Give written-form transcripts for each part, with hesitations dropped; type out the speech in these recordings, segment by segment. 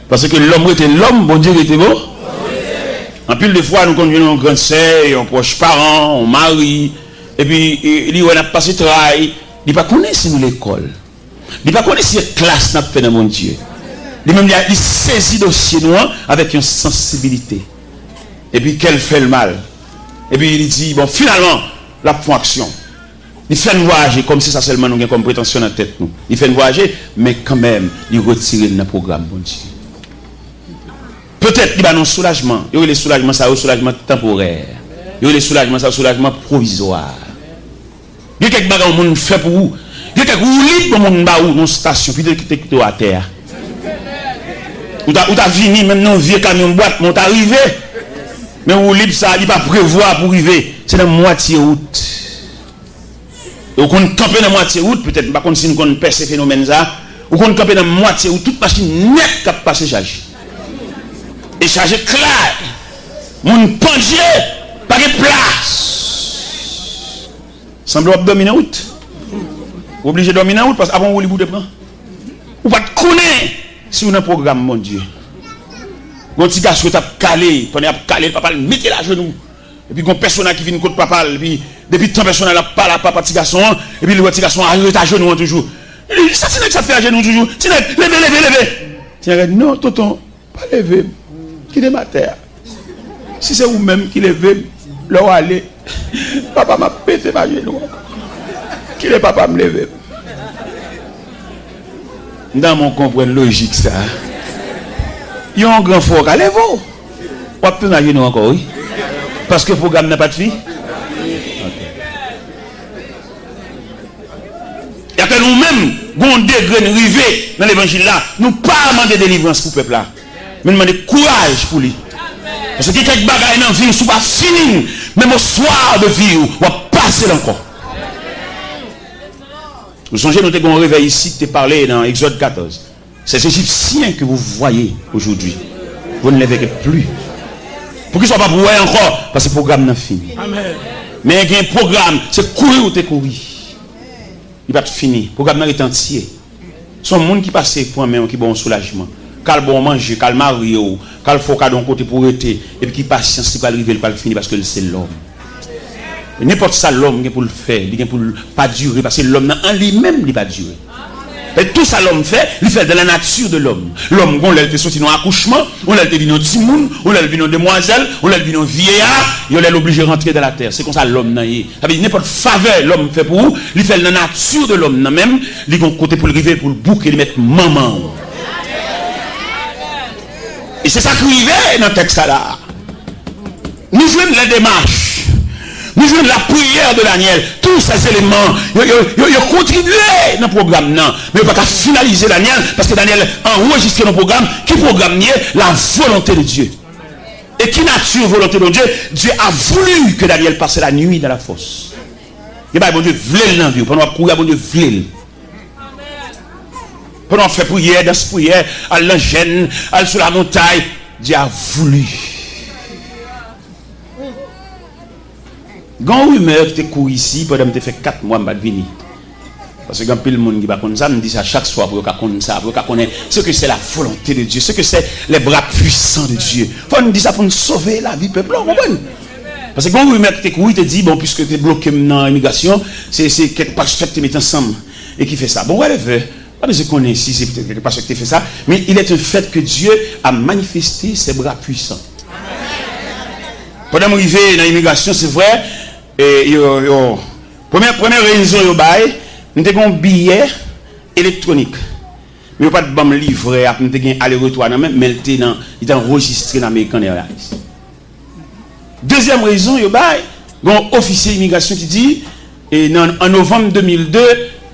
Parce que l'homme était l'homme, bon Dieu était beau. En pile de fois, nous conduisons en grande sœur, en proche parent, en mari, et puis il on a passé travail, il n'a pas connu si nous l'école. Il n'a pas connu si la classe n'a pas fait dans mon Dieu. Il saisit dossier noir avec une sensibilité. Et puis qu'elle fait le mal. Et puis il dit, bon, finalement, la font action. Il fait nous voyager comme si ça seulement nous avons comme prétention dans la tête. Nous. Il fait nous voyager, mais quand même, il retire le programme, bon Dieu. Peut-être qu'il y a un soulagement. Il y a le soulagement, ça, un soulagement temporaire. Il y a le soulagement, ça, un soulagement provisoire. Il y a quelques bagages que monde fait pour vous. Il y a quelques roulis pour monde dans une station, puis il y a à terre. Ou t'as fini, même dans vieux camion boîte, mon arrivé. Mais vous libre ça, il va prévoir pour arriver. C'est la moitié route. Et vous comptez camper dans la moitié route, peut-être, par contre, si nous connaissons ce phénomène là, vous comptez camper dans la moitié route, toute machine nette qui a passé chargée. Et chargé clair. Mon pendier, pas de place. Semble dominer la route. Vous obligé de dominer la route parce qu'avant vous voulez prendre. Vous ne pouvez pas connaître si vous avez un programme, mon Dieu. Quand petit garçon qui a calé, pendant qu'il a calé, le papa le mettez la genou. Et puis quand personne qui vient contre papa, et puis depuis tant personne n'a pas la papa petit garçon, et puis le petit garçon arrive à genoux toujours. Il dit ça c'est que ça fait à genoux toujours. C'est levez. Tiens, non, tonton, pas lever. Qui est ma terre. Si c'est vous-même qui levez, là où aller, papa m'a pété ma genou. Qui est papa me lever? Dans mon comprendre logique ça. Il y a un grand fort, allez-vous. Vous avez besoin de encore, oui. Parce que le programme n'a pas de fille. Il y a que nous-mêmes, nous degré arrivé dans l'évangile là, nous pas demander délivrance pour le peuple là. Mais nous demander courage pour lui. Parce que quelques bagages dans la vie, ne pas fini. Même au soir de vie, on va passer encore. Vous songez, nous avons un réveil ici, tu as parlé dans Exode 14. C'est ces Égyptiens que vous voyez aujourd'hui. Vous ne les verrez plus. Pour qu'ils ne soient pas pour encore, parce que le programme n'a fini. Amen. Mais il y a un programme, c'est courir ou te courir. Il va être fini. Le programme est entier. Ce monde qui passe pour un même qui a un soulagement. Quand bon manger, quand marié, quand il faut d'un côté pour être, et puis qui patience, qui va arriver, il va le finir parce que c'est l'homme. N'importe ça, l'homme qui pour le faire, il ne peut pas durer, parce que l'homme en lui-même, il ne va pas durer. Et tout ça l'homme fait, il fait de la nature de l'homme. L'homme, on l'a été sorti dans l'accouchement, on l'a été dans timoun, on l'a vu dans demoiselle, on l'a vu dans vieillard, il l'a obligé de rentrer dans la terre. C'est comme ça l'homme n'a eu. N'importe faveur l'homme fait pour vous, il fait de la nature de l'homme même, il a un côté pour le river, pour le bouc et le mettre maman. Et c'est ça qui arrive dans le texte là. Nous jouons la démarche. Nous jouons la prière de Daniel. Tous ces éléments, ils ont contribué dans le programme. Non. Mais il ne faut pas finaliser Daniel parce que Daniel a enregistré dans le programme qui programme la volonté de Dieu. Et qui nature volonté de Dieu? Dieu a voulu que Daniel passe la nuit dans la fosse. Et bien, bon Dieu, voulait dans la vie. Pendant courir, bon Dieu, voulait. Pendant faire prière, dans cette prière, à l'engène, à sur la montagne, Dieu a voulu. Quand rumeur qui te court ici, pendant que tu fait 4 mois, je vais venir. Parce que quand le monde qui va connaître ça, me dit ça chaque soir pour connaître ça, pour connaître ce que c'est la volonté de Dieu, ce que c'est les bras puissants de Dieu. Il faut nous dire ça pour nous sauver la vie peuple. Parce que quand rumeur qui te court, il te dit, bon, puisque tu es bloqué dans l'immigration, c'est quelque part que tu mets ensemble et qui fait ça. Bon, ouais, pas besoin de connaître si c'est quelque part que tu fais ça, mais il est un fait que Dieu a manifesté ses bras puissants. Pendant que je suis dans l'immigration, c'est vrai. Et première raison, nous avons un billet électronique. Mais pas de bon livret, nous avons un aller-retour, mais il est enregistré dans l'American Airlines. Deuxième raison, il y a un officier d'immigration qui dit, en novembre 2002,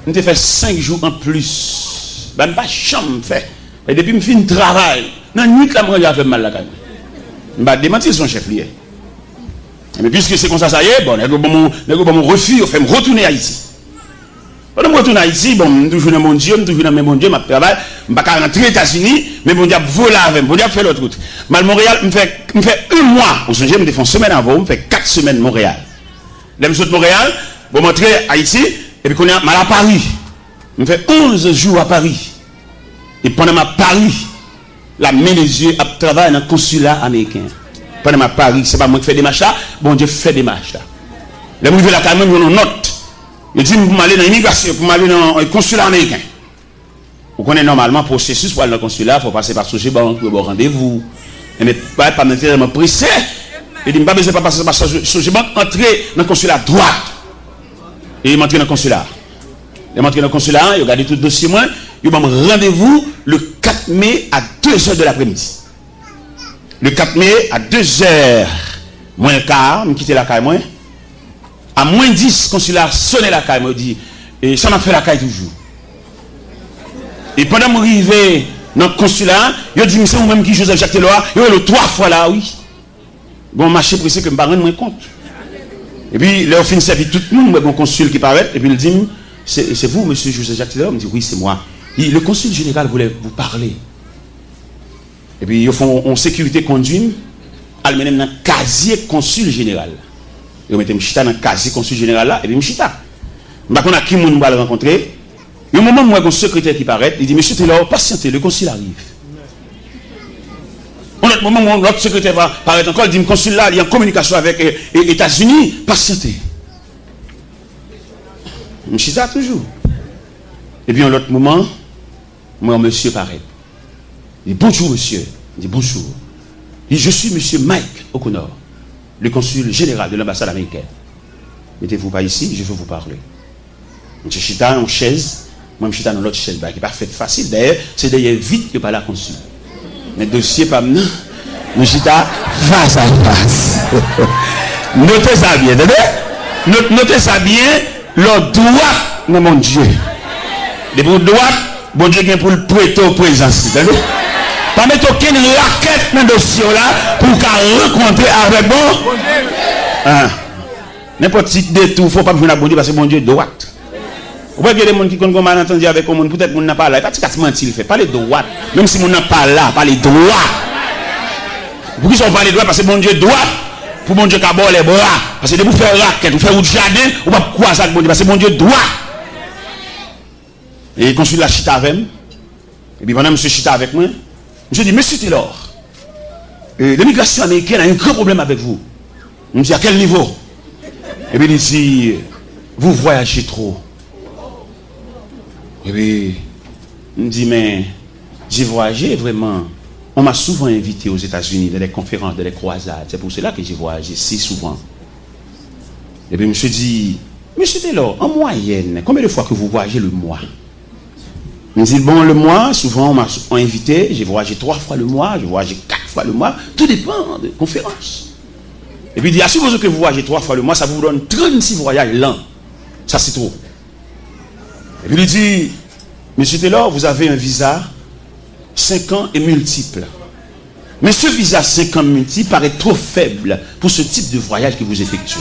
nous avons fait 5 jours en plus. Je n'ai pas de chambre fait. Et depuis que je finis le travail, dans la nuit, je fait mal la caille. Je vais démentir son chef lié. Mais puisque c'est comme ça, ça y est, bon, mon refus, fait me retourner à Haïti. Quand je retourne à Haïti, bon, je toujours dans mon Dieu, je toujours dans mon Dieu, je travaille, je ne vais pas rentrer aux États-Unis, mais mon Dieu voler avec moi, mon Dieu fait l'autre route. Mal Montréal, me fait 1 mois, vous savez, je me fais une semaine avant, je me fais 4 semaines Montréal. Là, je suis de Montréal, je montre à Haïti, et puis quand je suis mal à Paris, je me fais 11 jours à Paris. Et pendant ma Paris, la main les yeux, à travailler dans le consulat américain. Pendant ma Paris, c'est pas moi qui fais des marches là, bon Dieu fait des marches là. Les gens là quand même une note. Ils disent pour m'aller dans l'immigration, pour m'aller dans le consulat américain. Vous connaissez normalement le processus pour aller dans le consulat, il faut passer par Soje Bank, pour avoir rendez-vous. Mais pas nécessairement pressé. Il dit pas besoin de passer par Soje Bank, entrer dans le consulat droite. Et il m'entre dans le consulat. Il m'entre dans le consulat, il regarde tout le dossier moi, il m'a rendez-vous le 4 mai à 2h de l'après-midi. Le 4 mai à 2h moins le quart, je quitte la caille moi. À moins 10, consulat sonne la caille, me dit, et ça m'a fait la caille toujours. Et pendant que je suis arrivé dans le consulat, il dit, c'est vous-même qui Joseph Jacques Taylor, il est le 3 fois là, oui. Bon, marché pressé que je ne me rends moins compte. Et puis, là, on finit servi tout le monde, mon consul qui paraît, et puis il dit, c'est vous, monsieur Joseph Jacques Taylor? Il me dit, oui, c'est moi. Le consul général voulait vous parler. Et puis, ils font en sécurité conduite, ils me dans le casier consul général. Ils mettent Mchita dans le casier consul général là, et puis Mchita. Je ne sais pas qui je vais rencontrer. Et au moment où il y a un secrétaire qui paraît, il dit, monsieur Taylor, patientez, le consul arrive. Au moment où l'autre secrétaire va paraître encore, il dit, le consul là, il est en communication avec les États-Unis, patientez. Mchita toujours. Et puis, en l'autre moment, moi, monsieur paraît. Il dit, bonjour, monsieur. Il dit, bonjour. Il dit, je suis monsieur Mike O'Connor, le consul général de l'ambassade américaine. Mettez-vous pas ici, je veux vous parler. Monsieur Chita en chaise, moi, je suis dans l'autre chaise, qui n'est pas fait facile. D'ailleurs, c'est d'ailleurs vite que par la consul. Mais dossier pas maintenant, je suis face à face. Notez ça bien, notez ça bien, le droit dans mon Dieu. Les pour droit, bon Dieu vient pour le prêter au présent. Pas mettre aucune raquette dans le dossier là pour qu'elle rencontre avec bon. N'importe qui détour, il ne faut pas venir à bon Dieu parce que bon Dieu est droite. Vous voyez des gens qui ont malentendu avec le monde, peut-être qu'on n'a pas là. Il n'y a pas de mentir, il fait pas les droits. Même si on n'a pas là, pas les droits. Pourquoi ils sont pas les droits? Parce que bon Dieu est droit. Pour bon Dieu qui a les bras. Parce que de vous faire raquette, vous faire un jardin, ou pas quoi ça bon Dieu? Parce que bon Dieu est droit. Et il consulte la chita avec moi. Et puis pendant que monsieur chita avec moi, je dis, monsieur Taylor, l'immigration américaine a un grand problème avec vous. Je me dis, à quel niveau? Et puis il dit, vous voyagez trop. Et puis, il me dit, mais j'ai voyagé vraiment. On m'a souvent invité aux États-Unis dans des conférences, dans des croisades. C'est pour cela que j'ai voyagé si souvent. Et puis, je me suis dit, monsieur Taylor, en moyenne, combien de fois que vous voyagez le mois? Il me dit, bon, le mois, souvent, on m'a invité. J'ai voyagé 3 fois le mois, j'ai voyagé 4 fois le mois. Tout dépend des conférences. Et puis, il dit, assurez-vous que vous voyagez 3 fois le mois, ça vous donne 36 voyages l'an. Ça, c'est trop. Et puis il dit, monsieur Taylor, vous avez un visa 5 ans et multiple. Mais ce visa 5 ans multiple paraît trop faible pour ce type de voyage que vous effectuez.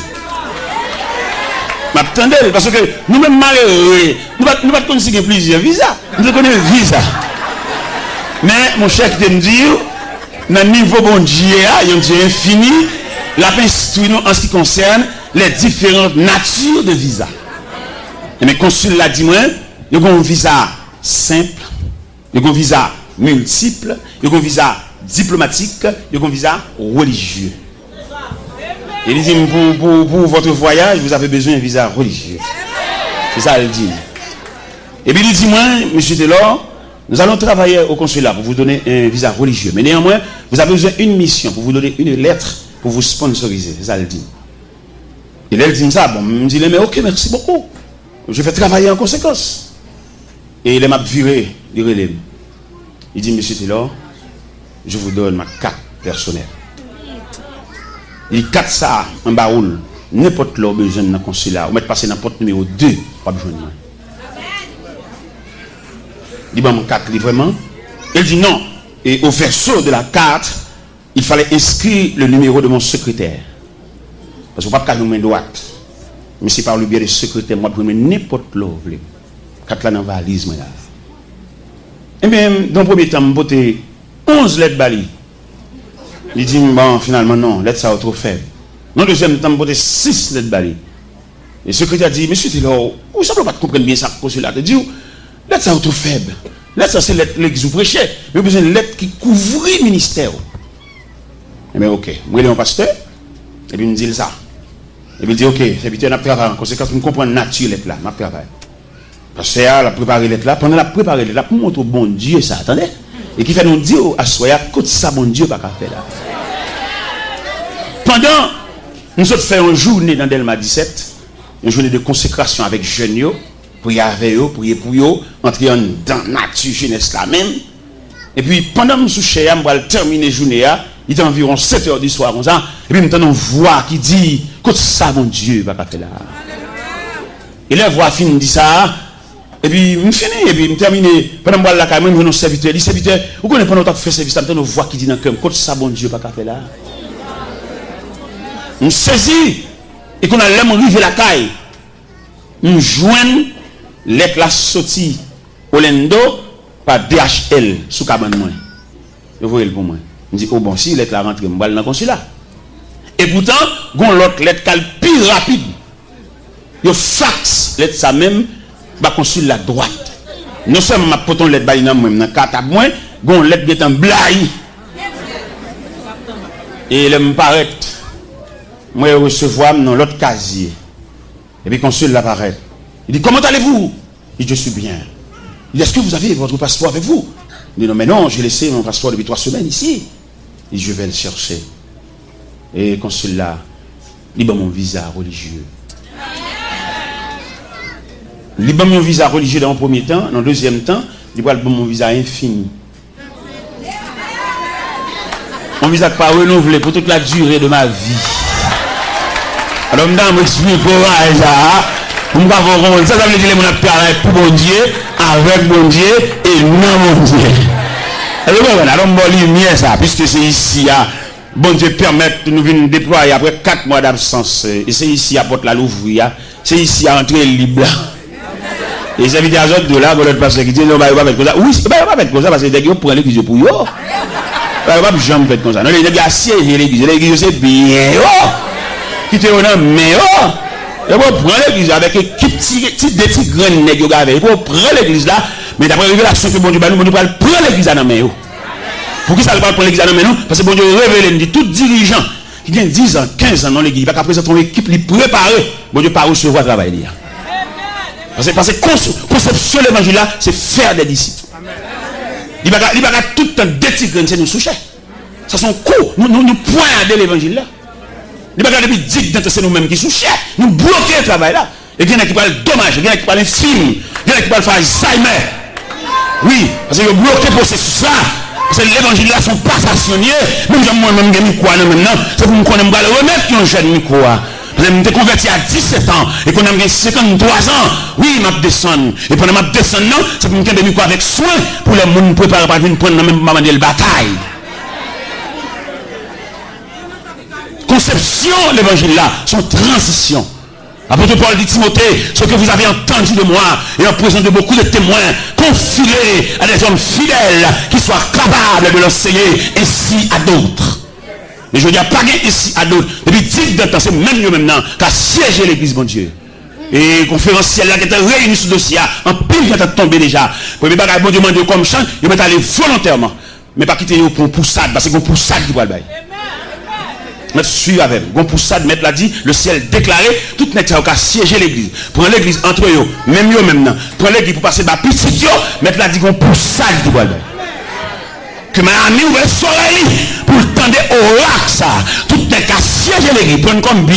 M'attendez, parce que nous-mêmes malheureux, nous ne pas connaître plusieurs visas. Nous connaissons le visa. Mais mon cher qui me dit, dans le niveau bon Dieu, il y a un Dieu infini, la instruit nous en ce qui concerne les différentes natures de visa. Et mes consuls l'a dit moi, il y a un visa simple, il y a un visa multiple, il y a un visa diplomatique, il y a un visa religieux. Et il dit, pour votre voyage, vous avez besoin d'un visa religieux. C'est ça, il dit. Et puis il dit, moi, monsieur Taylor, nous allons travailler au consulat pour vous donner un visa religieux. Mais néanmoins, vous avez besoin d'une mission, pour vous donner une lettre, pour vous sponsoriser. C'est ça, il dit. Et là, il dit ça, bon, il me dit, mais ok, merci beaucoup. Je vais travailler en conséquence. Et il m'a viré, il relève. Il dit, monsieur Taylor, je vous donne ma carte personnelle. Il dit, carte ça, un baoul, n'importe l'heure besoin d'un consulat, ou mettre passer dans porte numéro 2, pas besoin de moi. Il dit, bon, mon carte, vraiment. Il dit, non. Et au verso de la carte, il fallait inscrire le numéro de mon secrétaire. Parce que vous ne pouvez pas nous main droite. Mais c'est par le biais du secrétaire, moi, je peux n'importe l'eau. Quand là, dans la valise, moi, là. Et bien, dans le premier temps, je vais 11 lettres bali. Il dit, bon, finalement, non, lettres ça trop faible. Dans le deuxième temps, je vais 6 lettres bali. Et le secrétaire dit, monsieur Taylor, vous ne savez pas comprendre bien ça, consulat. Il dit, lettres ça trop faible. Lettre, ça c'est l'église vous prêchez. Mais vous avez une lettre qui couvre le ministère. Mais ok, moi, je suis un pasteur. Et puis, il me dit ça. Et puis, il dit, ok, c'est bien, on a préparé en conséquence, vous comprenez la nature, lettre là, on a préparé. Parce que la préparé lettre là, pendant la préparé lettre là, pour montrer au bon Dieu ça, attendez. Et qui fait nous dire, à soya, côté ça, bon Dieu, pas qu'à faire là. Pendant, nous autres faisons une journée dans Delma 17, une journée de consécration avec jeunes, prier avec eux, prier pour eux, entrer dans la nature jeunesse là même. Et puis, pendant que nous sommes on va terminer la journée, il est environ 7 h du soir, comme ça, et puis nous entendons une voix qui dit, côté ça, mon Dieu, pas qu'à faire là. Et la voix finit dit ça, et puis, je finis, et puis, je termine, pendant que je suis là, je suis un serviteur, les serviteurs, vous connaissez pendant que je fais service, je une voix qui dit dans le cœur, côté ça, mon Dieu, pas qu'à faire là. Je saisis, et qu'on a l'aime arriver la caille, je joigne lettre la sortie au Lendo par DHL sous cabane moi. Vous voyez le pour moi. Je dis, oh bon, si lettre la rentre, je vais dans le consulat. Et pourtant, gon l'autre lettre qui est plus rapide. Yo fax lettre ça même, ba consulat droite. Non seulement ma poton lettre ba nan moi, dans carte à moi, gon lettre qui est en blaye. Et il me paraît, moi recevoir dans l'autre casier. Et puis consul l'apparaît. Il dit, comment allez-vous? Il dit, je suis bien. Il dit, est-ce que vous avez votre passeport avec vous? Il dit, non, mais non, j'ai laissé mon passeport depuis 3 semaines ici. Il dit, je vais le chercher. Et le consul là, il dit, mon visa religieux. Il dit, mon visa religieux dans le premier temps. Dans le deuxième temps, il dit, mon visa infini. Mon visa pas renouvelé pour toute la durée de ma vie. Alors, madame, m'explique pour ça. Vous m'avez compris, ça veut dire que mon travail pour bon Dieu, avec bon Dieu et non mon Dieu. Alors, on lumière ça, puisque c'est ici, bon Dieu permet de nous venir déployer après 4 mois d'absence. Et c'est ici à Porte la Louvre, c'est ici à entrer libre. Et c'est invité à autres de là, l'autre pasteur qui dit non, il va pas mettre comme ça. Oui, il va pas mettre comme ça parce que les gens prennent l'église pour eux. Il va pas jamais faire comme ça. Non, les gens assiégent l'église. L'église c'est bien. Qui te donne mais il faut prendre l'église avec des petits grains de yoga avec. Il faut prendre l'église là, mais d'après la révélation que bon Dieu nous allons prendre l'église dans main. Pour qui ça ne va pas prendre l'église dans main? Parce que bon Dieu révèle, dit tout dirigeant qui vient 10 ans, 15 ans dans l'église, il va présenter une équipe préparée. Bon Dieu pas recevoir travail là. Parce que conception de l'évangile là, c'est faire des disciples. Il va tout le temps détigrer, c'est nous soucher. Ça sont cours, nous pointer l'évangile là. Il va depuis 10 ans, c'est nous-mêmes qui souchons. Nous bloquons le travail là. Et il y en a qui parlent dommage, il y en a qui parlent infime, il y en a qui parlent faire Alzheimer. Oui, parce que vous bloquez le processus là. Parce que l'évangile là sont pas stationnés. Même moi-même, je suis maintenant. C'est pour me connaître, je vais remettre un jeune micro. Je me converti à 17 ans et qu'on a 53 ans. Oui, je descends. Et pendant que je descends, c'est pour me faire des micros avec soin pour les gens préparer pour venir prendre même moment de bataille. Conception l'évangile là, son transition. Apôtre Paul dit Timothée, ce que vous avez entendu de moi et en présence de beaucoup de témoins, confiez à des hommes fidèles qui soient capables de l'enseigner ainsi à d'autres. Mais je dis pas ici à d'autres. Depuis 10 temps, c'est même nous maintenant qui a siégé l'église, bon Dieu. Et conférenciel là qui était réuni sur le dossier, en pile qui est tombé déjà. Pour les bagages, bon Dieu demande comme chant, ils vont aller volontairement. Mais pas quitter pour une poussade, parce que c'est une poussade qui va le bail. Mettre suivre avec. Gon pour ça, mettre l'a dit, le ciel déclaré, tout n'est qu'à siéger l'église. Prendre l'église entre eux, même eux maintenant. Prendre l'église pour passer par petit yo, mettre l'a dit gon pour ça qui va le bail. Que ma amie ouvre le soleil pour tendre au lac ça. Tout n'est qu'à siéger l'église. Prendre comme bien,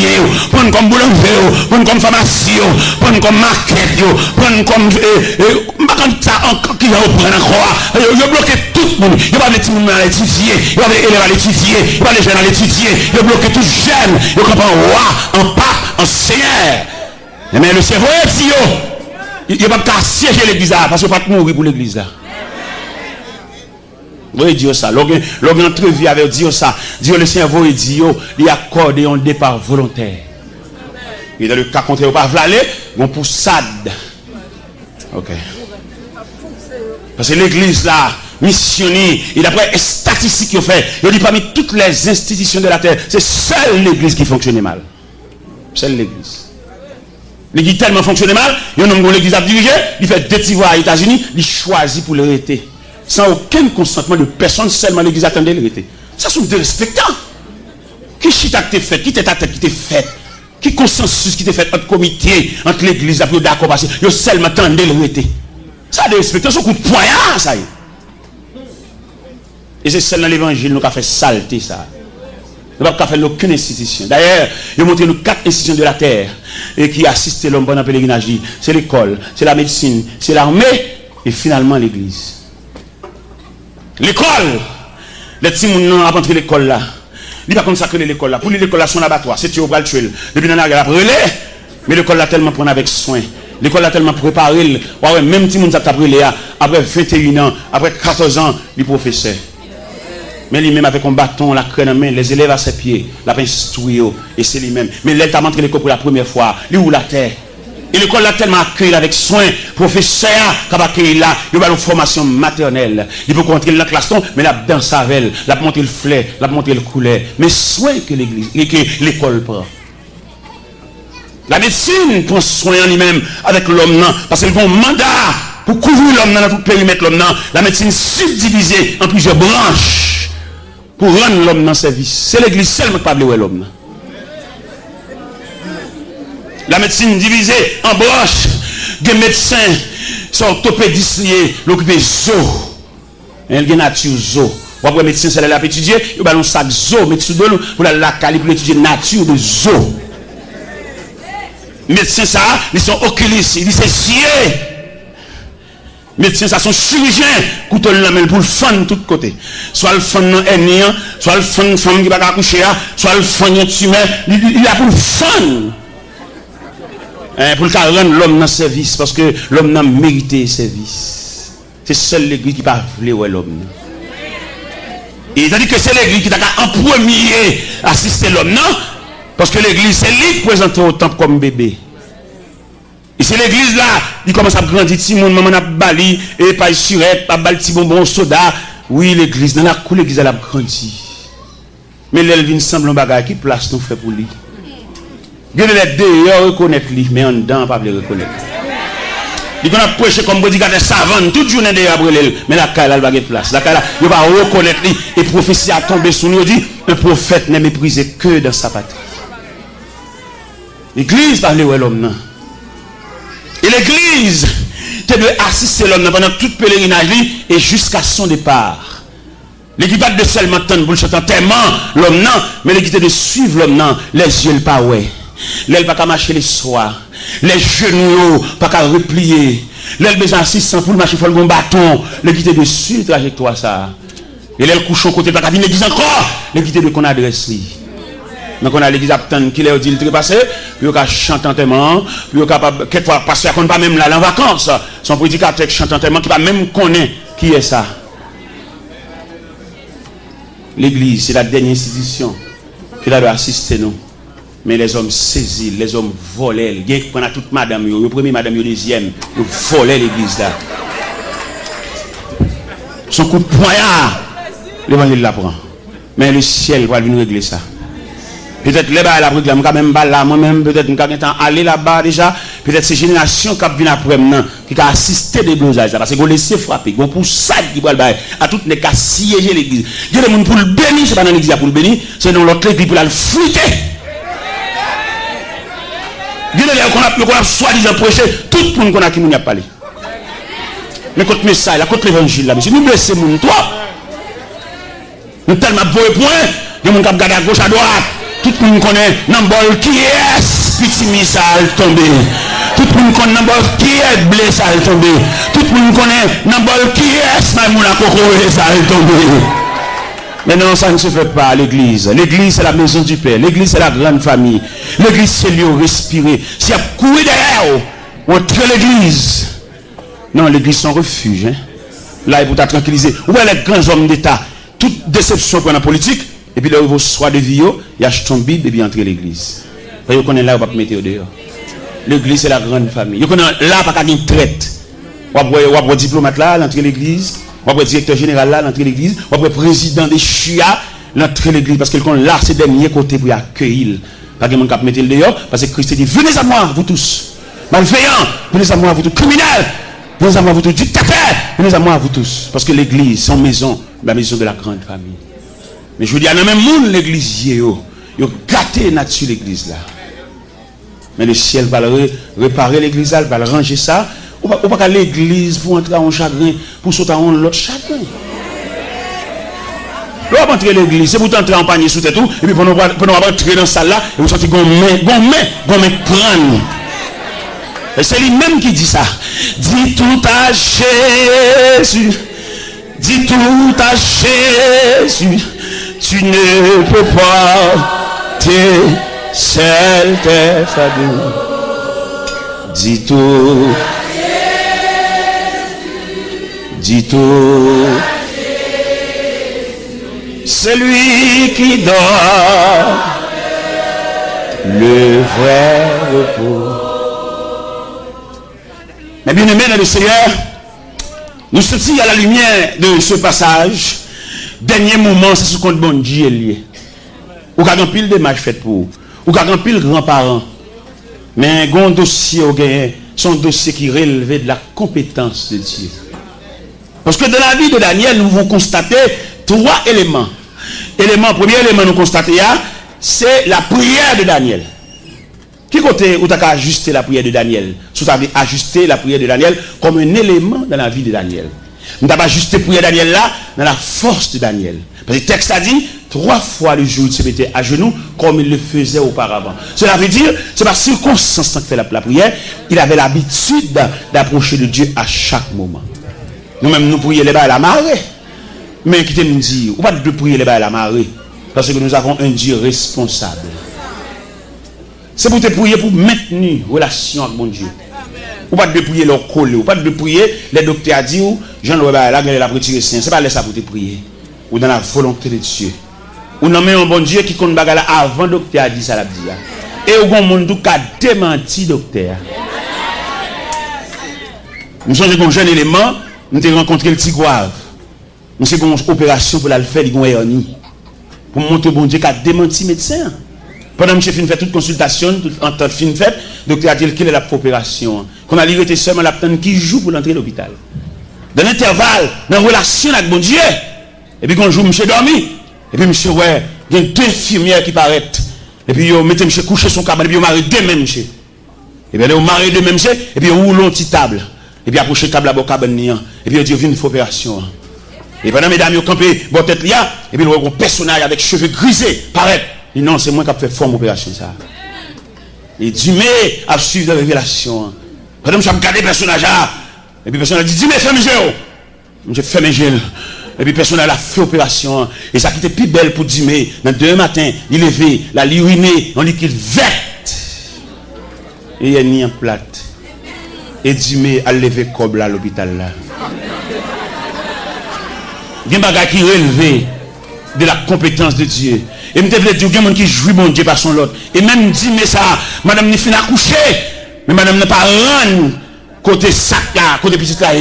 prendre comme boulanger, prendre comme pharmacie, prendre comme market, prendre comme ça encore qui va prendre encore. Je bloque tout le monde. Il va les petits monde à l'étudier, il va les élèves à l'étudier, il va les jeunes à l'étudier, il bloque tout jeune, il comprend roi, en pape, en seigneur. Mais le cerveau est dit il va pas siéger l'église là parce qu'il va pas mourir pour l'église là. Oui, Dieu ça. Lorsqu'on entrevue avec Dieu ça, Dieu le cerveau il dit il accorde un départ volontaire. Et dans le cas contraire, il ne va pas aller, on poussade. Ok. Parce que l'église là, missionnée, et d'après les statistiques qu'il fait, il dit parmi toutes les institutions de la terre, c'est seule l'église qui fonctionnait mal. Seule l'église. L'église tellement fonctionne mal, il y a un homme que l'église a dirigé, il fait 2 petits voix aux États-Unis, il choisit pour l'arrêter. Sans aucun consentement de personne, seulement l'église attendait l'arrêter. Ça, sont des respectants. Qui chita qui t'est fait, qui t'est ta tête qui t'est fait, qui consensus qui t'est fait entre comité, entre l'église, après d'accord, parce que seulement attendait l'arrêter. Ça, des respectants, c'est un coup de poignard, ça y est. Et c'est celle dans l'évangile, nous avons fait saleté ça. Nous n'avons pas fait aucune institution. D'ailleurs, il a montré nous 4 institutions de la terre et qui assistent l'homme pendant le pèlerinage. C'est l'école, c'est la médecine, c'est l'armée et finalement l'église. L'école, les petits gens ont rentré l'école là. Il va consacrer l'école là. Pour lui, l'école là, son abattoir. C'est tuer au bras le tuer. Depuis l'année, il a brûlé. Mais l'école là, tellement prendre avec soin. L'école là, tellement préparé. Ouais, même si on a brûlé après 21 ans, après 14 ans, le professeur. Mais lui-même avec un bâton, la crème en main, les élèves à ses pieds, la pince tuyau, et c'est lui-même. Mais là, il a montré l'école pour la première fois. Lui où la terre. Et l'école l'a tellement accueilli avec soin, professeur, qui a accueilli là, il a une formation maternelle. Il peut rentrer dans la classe, mais la danse avec elle, la monter le fleur, la monter le coulet. Mais soin que l'église, que l'école prend. La médecine prend soin en lui-même avec l'homme, parce qu'elle a un mandat pour couvrir l'homme dans tout le périmètre l'homme. La médecine subdivisée en plusieurs branches. Pour rendre l'homme dans service. C'est l'église seulement qui parle de l'homme. La médecine divisée en branches. Des médecins sont orthopédistes l'occupé zo. Il y a nature zo. Après médecin c'est là pour étudier, il y a un sac zo médecin de pour la cali pour étudier nature de zo. Médecin ça, ils sont oculistes, ils sont sciés. Médecins, ça sont chirurgiens, couteau la main pour le fan de tous côtés. Soit le fan dans hernie, soit le fan femme qui va accoucher, soit le fan tumeur, il a pour le fan. Pour le rendre l'homme dans service, parce que l'homme n'a mérité service. C'est seule l'église qui va vouloir l'homme. Et il a dit que c'est l'église qui t'a en premier assister l'homme, non? Parce que l'église, c'est lui qui présente au temple comme bébé. Et c'est l'église là, il commence à grandir, si mon maman a bali, et pas surette, pas bali, petit bonbon, soda. Oui, l'église, dans la cour, l'église elle a grandi. Mais elle vient semble un bagage qui place nous fait pour lui. Il y a les deux, il reconnaître lui, mais en dedans, pas le reconnaître. Il a prêché comme bodyguard savant, toute journée d'ailleurs après elle, mais la caille, elle va gagner place. La caille, il va reconnaître lui, et prophétie a tombé sur nous, il dit, un prophète n'est méprisé que dans sa patrie. L'église parle de l'homme. Et l'église, tu dois assister l'homme pendant tout pèlerinage et jusqu'à son départ. L'église pas de seulement attendre pour le chanter tellement l'homme non, mais l'église de suivre l'homme non, les yeux pas ouais. L'aile pas qu'à marcher les soirs, les genoux pas qu'à replier, l'aile besoin assistant pour marcher faut le bon bâton, l'église de suivre trajectoire ça. Et l'aile couche au côté pas qu'à venir l'église encore, l'église de qu'on adresse lui. Donc on a l'église attend qu'il ait dit le passé, puis on a chanté tellement, puis on capable quelquefois passer à qu'on pas même là en vacances, son prédicateur chantant tellement qui pas même connaît qui est ça. L'église c'est la dernière institution qui doit assister nous. Mais les hommes saisis, les hommes volaient, ils prennent toute madame, le premier madame, le deuxième, ils volaient l'église là. Son coup de poignard, l'évangile l'apprend. Mais le ciel va venir régler ça. Peut-être les bas la réglé, même pas là, moi-même peut-être nous avons aller là-bas déjà. Peut-être ces générations qui viennent après maintenant, qui ont assisté des blosages, parce qu'ils ont laissé frapper, ils ont pour ça qui va à toutes les cas siéger l'église. Il y a des gens pour le bénir, c'est pas dans l'église pour le bénir, c'est dans l'autre église pour le fouetter. Il y a des gens qui ont soi-disant prêché, tout le monde qui n'a pas parlé. Mais contre le message, contre l'évangile, là, nous blessons les gens, toi. Nous tellement beau point, il y a des gens qui regardent à gauche, à droite. Tout le monde connaît Nambol qui est petit missile tombé. Tout le monde connaît Nambol qui est blessé tombé. Tout le monde connaît Nambol qui est Maïmouna Koko et tombé. Mais non, ça ne se fait pas à l'église. L'église c'est la maison du Père. L'église c'est la grande famille. L'église c'est lieu où respirer. Si y a couru derrière, on tue l'église. Non, l'église c'est un refuge. Hein? Là, il faut tranquilliser. Où est les grands hommes d'État? Toute déception pour la politique. Et puis là, il va soit de vie, il achète son Bible et puis entrer l'église. Vous connaissez là, vous ne mettre dehors. L'église, c'est la grande famille. Vous connaissez là, pas qu'à une traite. Vous avez diplomate là, l'entrée l'église. Vous avez directeur général là, l'entrée l'église. Vous avez président des chia, l'entrée l'église. Parce que là, c'est le dernier côté pour accueillir. Pas que mon cap mettre dehors. Parce que Christ dit, venez à moi, vous tous. malveillants, venez à moi, vous tous criminels, venez à moi, vous tous dictateurs, venez à moi, vous tous. Parce que l'église, son maison, la maison de la grande famille. Mais je vous dis, il y a même monde l'église, ils ont gâté nature l'église là. Mais le ciel va réparer l'église, va le ranger ça. Ou pas l'église pour entrer en chagrin, pour sauter en l'autre chagrin. Vous va entrer l'église, c'est pour entrer en panier sous tête tout, et puis pour nous entrer dans la salle là, et vous sentez qu'on met prendre. Et c'est lui-même qui dit ça. Dis tout à Jésus. Dis tout à Jésus. Tu ne peux pas te seul tes fardeaux. Dis tout. Dis tout. Celui qui donne le vrai repos. Mais bien aimé dans le Seigneur, nous sommes à la lumière de ce passage. Dernier moment, c'est ce qu'on bon Dieu est lié. Ou quand on pile de matchs fait pour, ou quand on pile grands-parents. Mais un dossier au gagné, son dossier qui relevait de la compétence de Dieu. Parce que dans la vie de Daniel, nous vont constater 3 éléments. Premier élément nous constater, c'est la prière de Daniel. Qui côté où tu as ajusté la prière de Daniel? Tu as ajusté la prière de Daniel comme un élément dans la vie de Daniel. Nous avons ajusté la prière de Daniel là, dans la force de Daniel. Parce que le texte a dit, 3 fois le jour, il se mettait à genoux comme il le faisait auparavant. Cela veut dire, c'est par circonstance qu'il fait la prière, il avait l'habitude d'approcher de Dieu à chaque moment. Nous-mêmes, nous prions les bas à la marée. Mais qui te nous dit, ou pas de prier les bas à la marée, parce que nous avons un Dieu responsable. C'est pour te prier pour maintenir relation avec mon Dieu. Ou pas de prier leur coller, ou pas de prier les docteurs disent, Jean-Louis là, il a retiré saint. C'est pas ça pour te prier. Ou dans la volonté de Dieu. Ou non mais un bon Dieu qui compte bagarre avant docteur a dit ça la dit. Et au bon monde qui a démenti docteur. Nous sommes un jeune élément, nous avons rencontré le Tigouave. Nous avons une opération pour la faire, il y a une pour montrer bon Dieu qui a démenti médecin. Pendant que je fait toute consultation, en temps de fin fait, le docteur a dit qu'il est la opération. Qu'on a été seulement la peine qui joue pour l'entrée à l'hôpital. Dans l'intervalle, dans la relation avec bon Dieu, et puis quand jour, monsieur dormi, et puis monsieur, ouais, il y a 2 infirmières qui paraissent. Et puis il mettez monsieur coucher son cabane, et puis il marie 2 mêmes monsieur. Et bien il marie 2 mêmes monsieur, et puis il roule une petite table. Et puis approche le table à la cabane, et puis il dit, il y a une opération. Et pendant mesdames, ils ont campé, bon tête là, et puis il y a un personnage avec cheveux grisés, paraît. Et non, c'est moi qui ai fait forme opération ça. Et Dieu a suivi la révélation. Pendant que je regarde le personnage là, et puis le personnage dit, dis-moi, fais mes yeux. Je fais mes yeux. Et puis le personnage a fait opération. Et ça qui était plus belle pour Dieu, dans 2 matins, il levé, la uriné, en liquide verte. Et il y a ni en plate. Et Dieu a levé comme là à l'hôpital là. Il y a des bagages qui relèvent de la compétence de Dieu. Et je me dis, il y a des gens qui jouent mon Dieu par son lot. Et même dit, mais ça, madame n'est fini à coucher. Mais madame n'a pas rendu côté sac là, côté petit là.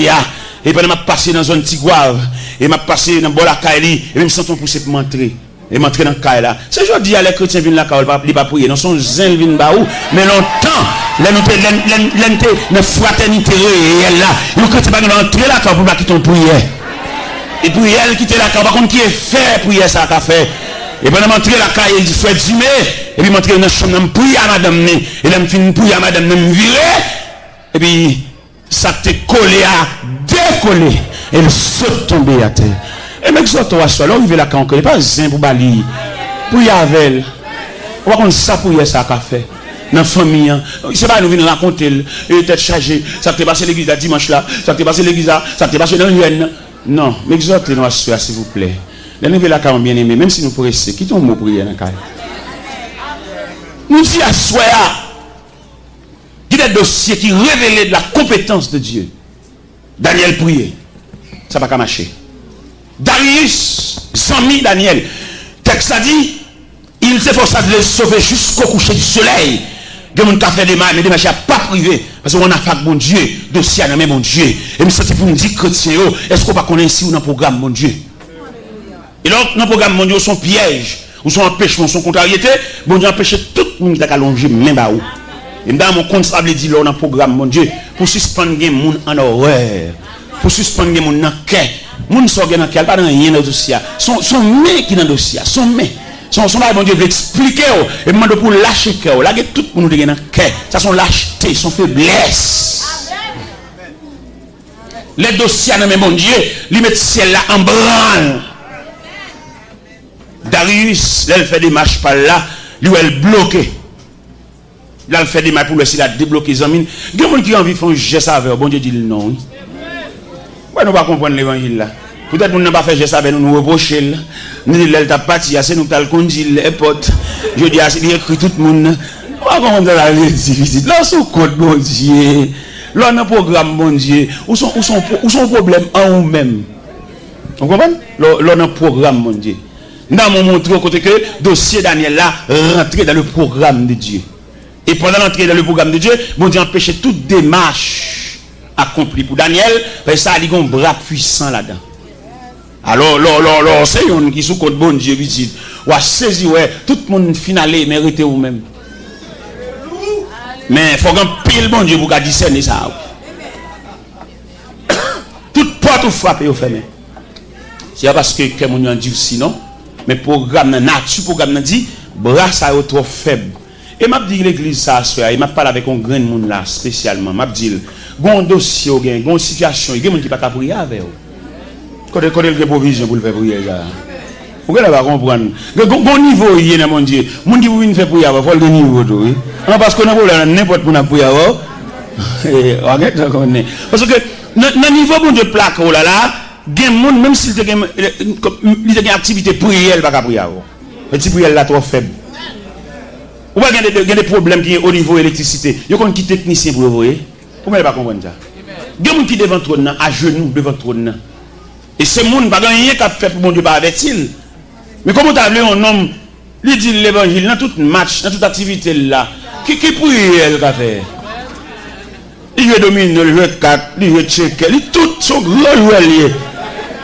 Et puis, je m'a passé dans une zone Tigouave. Et m'a passé dans Bola Kaili. Et je me sens poussé pour m'entrer. Et m'entrer dans le Kaili là. C'est aujourd'hui, les chrétiens viennent là, ils ne pas prier. Dans son zin, ils viennent baou. Mais longtemps, la fraternité réelle là. Ils ne pas entrer là pour pas quitter ton prière. Et puis elle qui était là, par contre, qui est fait prier ça qu'a fait. Et pendant m'entrer la caille, il dit fait dîner. Et puis m'entrer dans la chambre, je prie à madame. Et là, je finis prier à madame, je me virer. Et puis, ça t'est collé à décoller. Et elle saute tomber à terre. Et même si on va se faire, il veut la caille, il n'est pas zin pour balayer. Prier avec elle. On va contre ça prier ça qu'a fait. Dans la famille, c'est pas nous venir raconter, et tête chargée. Ça t'est passé l'église là dimanche là. Ça t'est passé l'église là. Ça t'est passé dans l'UN. Non, mais exhortez-nous à se s'il vous plaît. Les la caille bien aimé, même si nous pourrions rester, quittons le mot prière dans la caille. Nous disons à soi, il y a des dossiers qui révèlent de la compétence de Dieu. Daniel priait. Ça n'a pas marché. Darius, Zami Daniel, texte a dit, il s'efforça de le sauver jusqu'au coucher du soleil. Il y a des gens qui fait des mal, mais des marchés à pas privé. Parce qu'on a fait mon Dieu, dossier à mon Dieu. Et c'est pour nous dire, chrétien, est-ce qu'on va connaître ici ou dans le programme mon Dieu? Et donc, dans le programme mon Dieu, son piège, ou son empêchement, son contrariété, bon Dieu empêche tout le monde qui a allongé même à où. Et dans mon compte, ça veut dire dans le programme, mon Dieu, pour suspendre les gens en horreur, pour suspendre les gens dans quai. Les gens sont dans quai, pas dans rien dans le dossier. Son main qui dans le dossier, son main. Son mari, mon Dieu, veut expliquer, et demande pour lâcher cœur. Là, tout le monde est dans quai. Ça, son lâcheté, son faiblesse. Les dossiers, mon Dieu, ils mettent ciel là en branle. Darius, là, il fait des marches par là, lui, elle bloqué. Là, il fait des marches pour lui, s'il a débloqué les amis. Il y a des gens qui ont envie de faire un geste avec, bon Dieu dit non. Ouais, nous ne pas comprendre l'évangile là. Peut-être que nous n'avons pas fait geste avec nous, nous reprocher. Nous disons, elle t'a parti, c'est nous qui avons conduit les potes. Je dis, il écrit tout le monde. On va comprendre la visite. Là, c'est code, bon Dieu. Là, on a un programme, bon Dieu. Où sont problèmes en nous-mêmes? Vous comprenez? Là, on a un programme, mon Dieu. Nous avons montré au côté que le dossier Daniel là rentré dans le programme de Dieu. Et pendant l'entrée dans le programme de Dieu, bon Dieu empêchait toute démarche accomplie pour Daniel, parce que ça a un bras puissant là-dedans. Alors, c'est un qui sous compte bon Dieu, visite. Ou a saisi, ouais, tout le monde finalé, mérité ou même. Mais il faut qu'on pile bon Dieu pour discerner ça. Toute porte ou frappe ou fermée. C'est parce que quelqu'un a dit sinon, mais programme nature, programme dit, bras ça est trop faible. Et m'a dit l'église ça, il m'a parlé avec un grand monde là, spécialement. M'a dit, un dossier, une situation, il y a des gens qui ne peuvent pas prier avec vous. Quand il y a des provisions pour le faire prier, vous ne pouvez pas comprendre. Bon niveau, il y a mon Dieu. Les gens qui veulent faire prier, il faut le niveau. Parce qu'on a n'importe où prier. Parce que dans le niveau bon Dieu plaque, oh là là, il y a des gens, même s'il y a une activité prière, il ne peut pas prier. Mais si prière là trop faible. Ou il y a des problèmes qui sont au niveau de l'électricité. Il y a des techniciens pour vous voyez. Pourquoi ne pas comprendre ça? Il y a des gens qui devant le trône, à genoux devant le trône. Et ce monde, pas rien qu'à faire pour mon Dieu, pas avec-il. Mais comment tu as appelé un homme, il dit l'évangile, dans tout match, dans toute activité là, qui prie elle qu'a fait? Il veut dominer, il veut 4, il veut checker, il tout son gros joueur lié.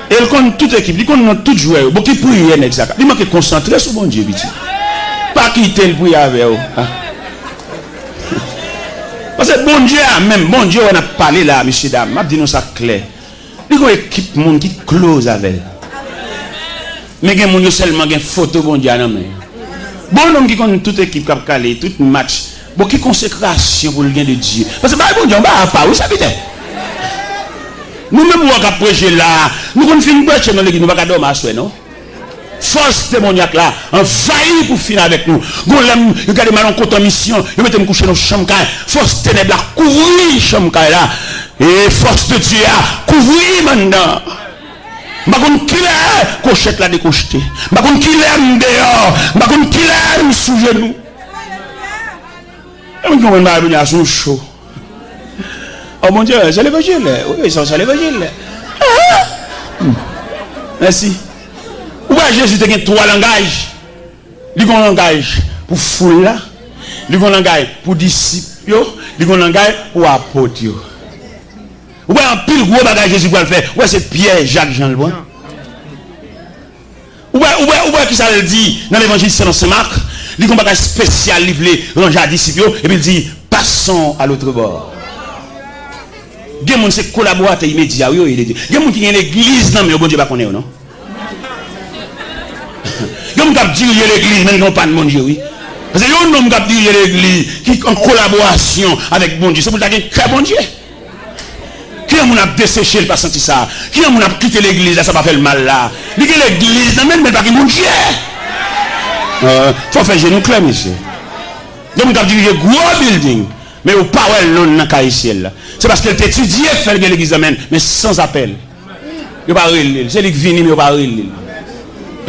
Et il connaît toute équipe, il connaît tout joueur. Bon, qui prie exactement. Il manque de concentrer sur mon Dieu, petit. Pas quitter le prier avec vous. Parce que bon Dieu, même bon Dieu, on a parlé là, monsieur dame, m'a dit nous ça clair. Il y a une équipe monde qui close avec. Mais il y a des gens seulement qui photo bon Dieu. Bon homme qui connaît toute équipe qui a calé, tout match, bon qui consécration pour le bien de Dieu. Parce que bon Dieu, on va pas, vous savez. Nous-mêmes, on va prêcher là, nous avons fini de prêcher dans l'église, nous ne pouvons pas dormir à soi, non? Force démoniaque là, envahit pour finir avec nous. Nous regardez mal en compte en mission, nous mettons coucher dans la chambre, force ténèbres là, couvrir la chambre là. Et force de Dieu a couvrir maintenant. Je ne sais pas qui est cochette là décocheté. Je ne sais pas qui est dehors. Je ne sais pas qui est sous genou. Je ne sais pas qui est sous chaud. Oh mon Dieu, c'est l'évangile. Oui, c'est l'évangile. Merci. Où est Jésus qui a 3 langages? Il y a un langage pour foule, il y a un langage pour disciples, il y a un langage pour apôtres. Ou bien un pile gros bagage Jésus pour le faire. Ouais, c'est Pierre, Jacques, Jean le bon. Ou bien qui ça le dit dans l'évangile selon Saint Marc, il y a un bagage spécial livré ranger à disciples et puis il dit passons à l'autre bord. Il y a des gens qui collaborent immédiat. Il y a des gens qui ont l'église, non, mais le bon Dieu ne connaît pas, non? Il y a des gens qui dirigent l'église, mais ils n'ont pas de mon Dieu, oui. Parce que il y a des gens qui dirigent l'église, qui sont en collaboration avec bon Dieu. C'est pour ça qu'il y a un bon Dieu. Qui a desséché, il pas senti ça? Qui a quitté l'église, ça va faire le mal là? L'église, non, mais pas qu'il mon Dieu. Il faut faire genou clair, monsieur. Il y a des gens qui dirigent gros building. Mais au pas non dans Caïciel. C'est parce qu'elle t'étudie faire l'église mais sans appel. Il pas c'est lui qui vient mais il pas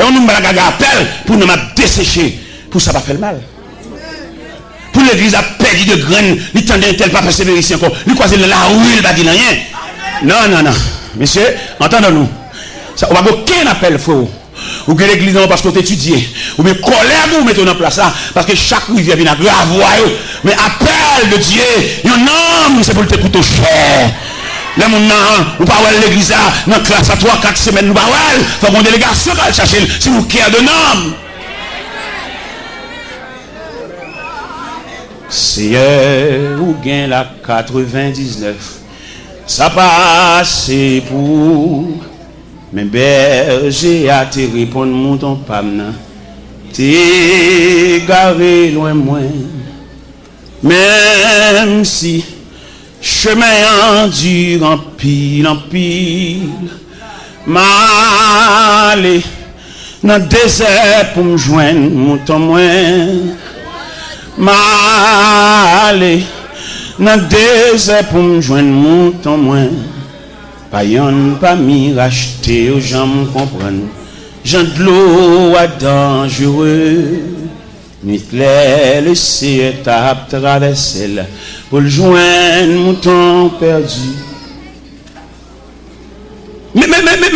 et on nous appel pour nous dessécher pour ça pas faire le mal. Pour l'église a perdu de graines, il tendait tel pas persévérer ici encore. Lui croiser la rue, il va dire rien. Non. Monsieur, entendons-nous. Ça on va aucun appel faux. Ou que l'église non parce qu'on t'étudie. Ou bien colère vous mettez en place là parce que chaque rivière vient à grave. Mais appel de Dieu, un homme c'est pour le couteau cher. Là mon ou pas l'église dans la classe à 3-4 semaines nous pas faut qu'on délégation va chercher si vous qui de homme. Seigneur, ou gain la 99. Ça passe pour mes bergers à te répondre, mon ton pamna. T'es garé loin moins. Même si chemin dur en pile, m'aller dans le désert pour me joindre, mon temps moins. M'aller dans le désert pour me joindre, mon temps moins. Pas yon, pas mi racheter aux gens me comprennent. Jean de l'eau à dangereux. Nuit claire, le ciel tape traverser là pour le joindre, mon temps perdu. Mais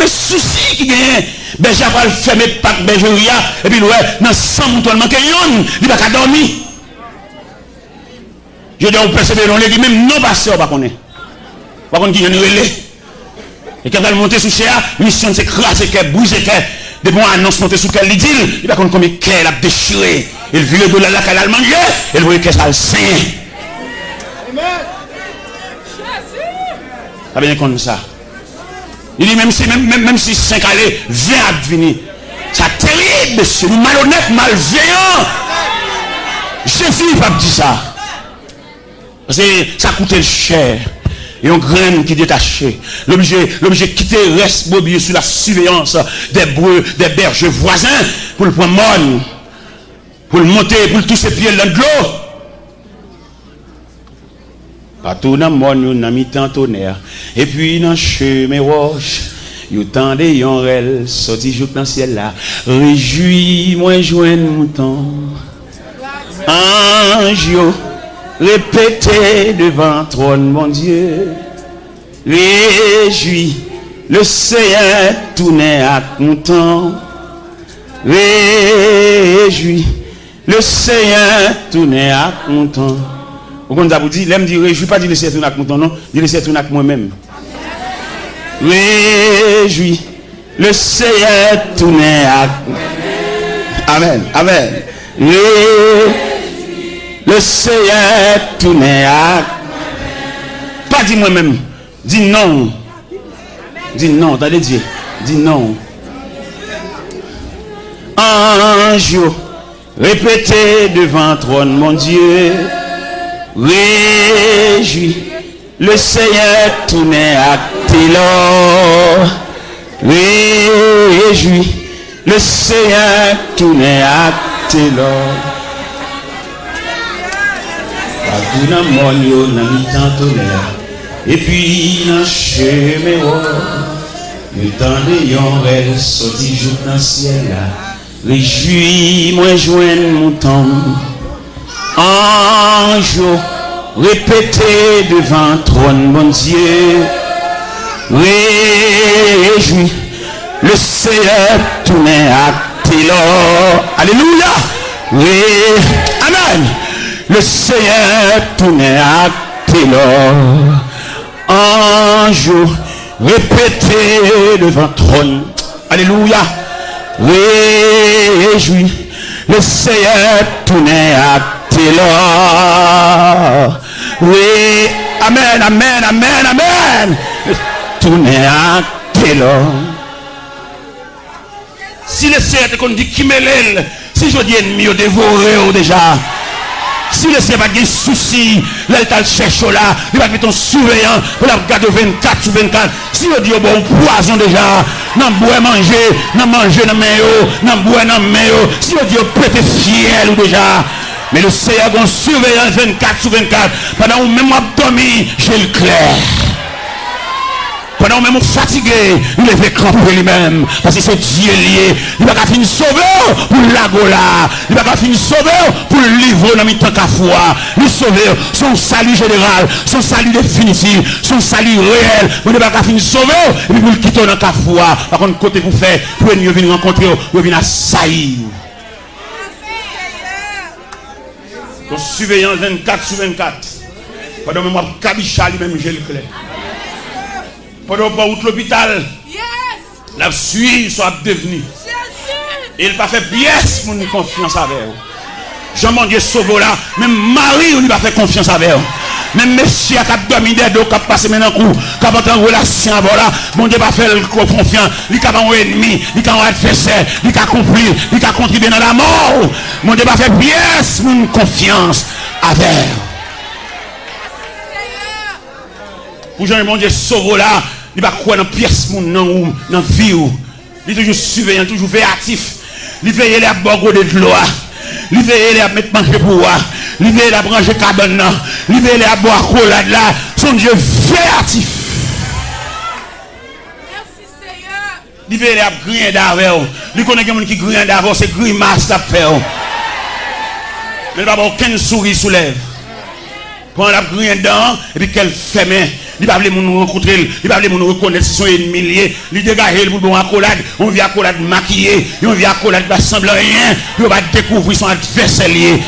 souci qui gagne, ben j'ai pas le fermer pas bergerie et puis ouais, dans 100 moutons manque yon, il va pas dormir. Je dois persévérer dans l'église même non pasteur pas connaît. Pas connaît qui vient relais. Et quand elle monte sous cher, mission c'est craser cœur, bouger cœur. De bon annonce monter sous quel dit, il va connaître combien cœur a déchiré. Il vit le dollar là qu'elle a mangé, il voit que ça le saint. Amen. Ça bien comme ça. Il dit même si 5 allées, 20 à venir. Ça terrible, monsieur, nous malhonnêtes, malveillants. Jésus pas dit ça. Parce que ça coûtait cher. Et on graine qui détachait. L'objet quitter reste bobillé sous la surveillance des bergers voisins pour le prendre morne, pour le monter, pour le toucher pieds dans l'eau. Partout dans le monde, on a mis tant tonnerre. Et puis dans le chemin roche, il tend des yonrels, sorti jour dans le ciel là. Réjouis-moi, joindre mon temps. Ange, répétez devant trône, mon Dieu. Réjouis, le Seigneur tourné à content. Réjouis, le Seigneur tourné à content. Vous avez dit, l'aime dit réjouis, pas dire le Seigneur tourné à content, non, dire le Seigneur tourné à moi-même. Réjouis, le Seigneur tourné à content. Amen, amen. Le Seigneur tourné à. Pas dit moi-même. Dis non. Dis non. T'as dit. Dis non. Ange, répétez devant trône, mon Dieu. Réjouis. Le Seigneur tourné à Télor. Réjouis. Le Seigneur tourné à Télor. Tout dans mon lieu, dans le temps tonnerre. Et puis dans le chemin, le temps de yon sorti jour dans le ciel là. Réjouis-moi, joindre mon temps. Ange, répétez devant trône, mon Dieu. Réjouis, le Seigneur tourné à Télor. Alléluia. Oui, amen. Le Seigneur tourné à Télor. Ange, répétez devant trône. Alléluia. Réjouis. Le Seigneur tourné à Télor. Oui. Amen, amen, amen, amen. Tourné à Télor. Si le Seigneur te dit qui me l'aile, si je dis ennemi au dévoré déjà. Si le Seigneur n'a pas de soucis, là il t'a cherché là, il va mettre ton surveillant pour la garder 24 sur 24. Si on dit bon poison déjà, non boire manger, non manger dans main, non boire dans main. Si on dit péter fiel ou déjà. Mais le Seigneur a un surveillant 24 sur 24. Pendant que même dormi, j'ai le clair. Pendant que même fatigué, il est fait camper lui-même. Parce que c'est Dieu lié. Il va finir sauveur pour l'agola. Il va finir sauveur pour le livrer dans le temps qu'à foi. Le sauveur, son salut général, son salut définitif, son salut réel. Il va finir sauveur et puis pour le quitter dans le cas foi. Par contre, côté pour faire, pour venir rencontrer, pour venir assaillir. Donc, surveillant 24 sur 24. Pendant que moi, Kabicha lui-même, j'ai le clair. Pendant que je l'hôpital, la suite soit devenue. Il n'a pas fait pièce pour une confiance avec vous. Jean mon Dieu sauve là. Même Marie, on lui va faire confiance avec elle. Même monsieur qui a dominé qui a passé maintenant coup, qui a en relation avec là, mon Dieu va faire confiance, il a un ennemi, il a un adversaire, il a compris, il a contribué dans la mort. Mon Dieu va faire pièce, mon confiance avec. Pour Jean mon Dieu sauve là, il va croire dans pièce mon dans la vie. Il est toujours surveillant, toujours véatif. Il veille les bords de l'eau. Il veille les mettre manger pour moi. Il veille les brancher cabane. Il veille les boire collade là. Son Dieu véatif. Merci Seigneur. Il veille les grien d'avant. Il connaît quelqu'un qui grien d'avant, c'est grimace à faire. Mais il n'y a pas aucun sourire sous lèvres. Quand on a grien dedans, et puis qu'elle fait main. Il va nous rencontrer, il va nous reconnaître si son ennemi, il dégage pour bon accolade, on vient accolade maquillé, on vient accolade pas sembler rien, puis on va découvrir son adversaire lié,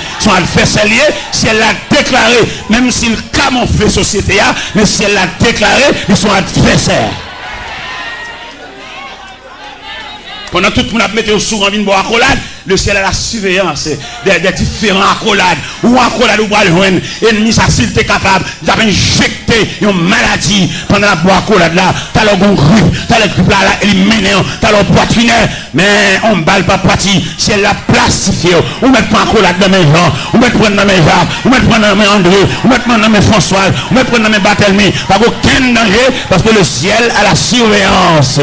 si elle l'a déclaré, même s'il camoufle la société, mais si elle l'a déclaré, ils sont adversaires. Pendant tout le monde a mis au sourd en vie de boire accolade, le ciel a la surveillance des différents accolades. Ou accolade ou boire le joindre. Ennemi, ça s'il était capable d'injecter une maladie pendant la boire accolade là. T'as le grippe, t'as le grippe là, éliminé, t'as le poitrinaire. Mais on ne balle pas parti. Si elle l'a plastifié, on met pas accolade dans mes gens, on met prendre dans mes Jacques, on met prendre dans mes André, on met prendre dans mes François, on met prendre dans mes Barthélemy. Pas aucun danger parce que le ciel a la surveillance.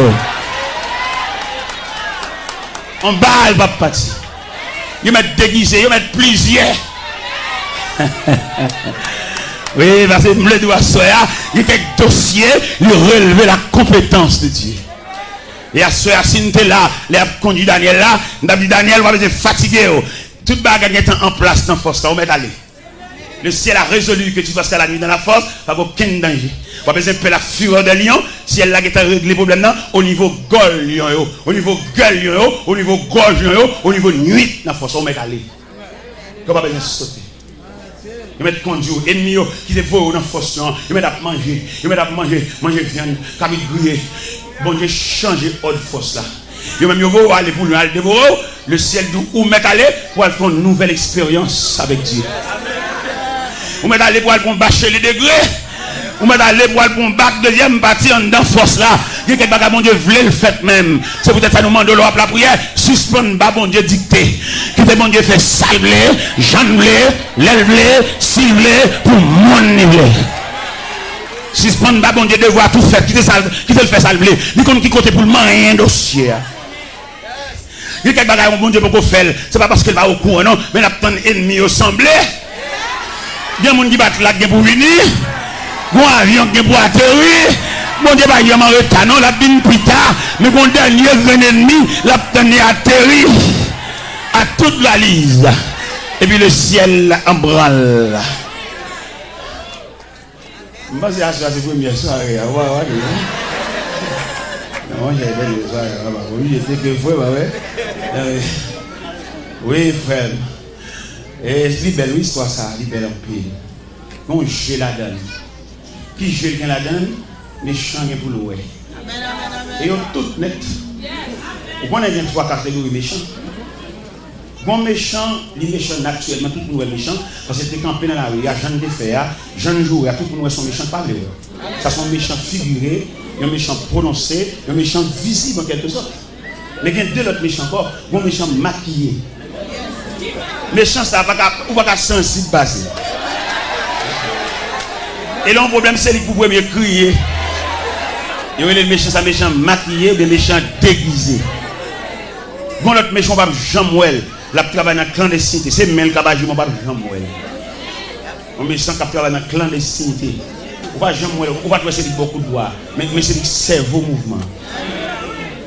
On balle pas parti. Ils mettent déguisé, ils mettent plusieurs. Oui, parce que le doigt soya, il fait dossier, il relevait la compétence de Dieu. Et à soya, si nous sommes là, les conduit Daniel là, nous avons dit Daniel, on va être fatigué. Toute bagarre est en place dans la force, on va aller. Le ciel a résolu que tu vas rester la nuit dans la force, pas aucun danger. On va besoin de la fureur de lion, si elle a réglé le problème au niveau gueule lion, au niveau gueule lion, au niveau gorge lion, au niveau nuit dans la force, on va aller. On va besoin de sauter. Ils mettent conduire, ennemis qui dévorent dans la force, ils mettent à manger, manger viande, comme ils grillent. Bon Dieu, changer autre force là. Ils même vont aller pour aller dévorer, le ciel d'où mettre aller pour aller faire une nouvelle expérience avec Dieu. On met aller pour aller bâcher les degrés. On met aller pour aller bac deuxième partie en dedans force là. Il y a quelques bagages, mon Dieu, voulait le fait même. C'est peut-être ça nous demande de l'eau la prière. Suspendre, bah, bon Dieu, dicté. Qui te bon Dieu fait salblé, janblé, lèvelé, ciblé, pour mon niveau. Suspendre, bah, bon Dieu, devoir tout faire. Qui te le fait salblé. Il compte qui compte pour le moyen dossier. Il y a quelques bagages, mon Dieu, pour qu'on fasse. C'est pas parce qu'il va au courant, non. Mais la petite ennemi au semblé. Il y a des gens qui battent là pour venir. Bon avion qui pour atterrir. Bon Dieu, il y a un retard, non, la bin plus tard. Mais mon dernier ennemi, la tenue atterri à toute la lise. Et puis le ciel en branle. Je pense que c'est la première soirée. Non, j'ai fait des soirées. Oui, j'étais que frère, oui, frère. Et c'est belle histoire ça, c'est belle en pays. Bon, je la donne. Qui je la donne, méchant pour l'oué. Et on tout net. On a bien trois catégories méchants. Bon méchant, les méchants naturellement, tout le monde est méchant. Parce que c'est campé dans la rue, il y a gens de faire, gens de jouer, tout le monde sont méchants par l'heure. Ça sont méchants figurés, un méchant prononcé, un méchant visible en quelque sorte. Mais il y a deux autres méchants encore, bon méchant maquillé. Méchant, ça va pas sensible passer. Et là, le problème, c'est qu'il faut mieux crier. Il y a les méchants, ça méchant maquillé, des méchants déguisés. Bon, l'autre méchant, pas Jean-Mouel, la travaille dans la clandestinité. C'est même le cabage, pas Jean-Mouel. Un méchant qui travaille dans la clandestinité. On va Jean-Mouel, on va trouver beaucoup de doigts. Mais c'est le cerveau mouvement.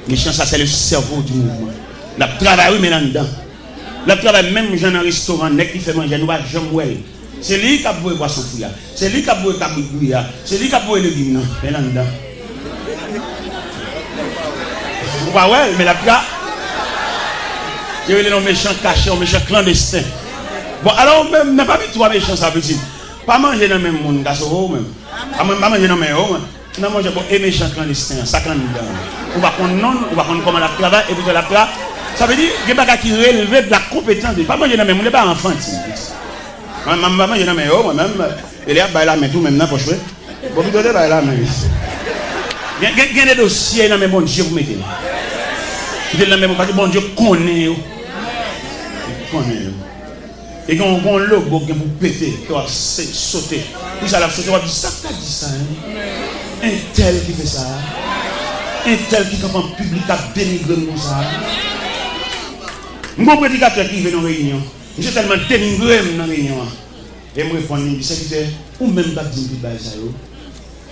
Méchant, ça, c'est le cerveau du mouvement. La travaille, oui, mais là-dedans. La travail même dans un restaurant, qui fait manger, nous va Jean-Mouel. C'est lui qui a beau boisson fouilla. C'est lui qui a beau cabouille. C'est lui qui a beau légumes. Mais là-dedans. Ouais, mais la plat. Il y a les méchants cachés, les méchants clandestins. Bon, alors, même, n'a pas vu trois méchants, ça petit. Pas manger dans le même monde, même. Pas manger dans le même monde. Non, manger pour les méchants clandestins, ça clandestin. On va prendre non, on va prendre comment la travail, et puis la plat. Ça veut dire que les bagages qui relèvent de la compétence de pas manger dans mes mots, pas enfant. Maman, je n'ai pas moi-même, il y a la main tout même dans poche. Bon, vous donnez la main. Il y a des dossiers dans mes bon Dieu, vous mettez. Vous êtes dans mes bon Dieu, connaît. Et quand on a logo qui vous péter, qui va sauter. Puis ça la sauter, on va dire ça, tu as dit ça. Un tel qui fait ça. Un tel qui est en public a dénigré nous ça. Mon prédicateur qui vient dans la réunion, je suis tellement dénigré dans la réunion. Et je me réponds, il dit, ou même pas dire que ça.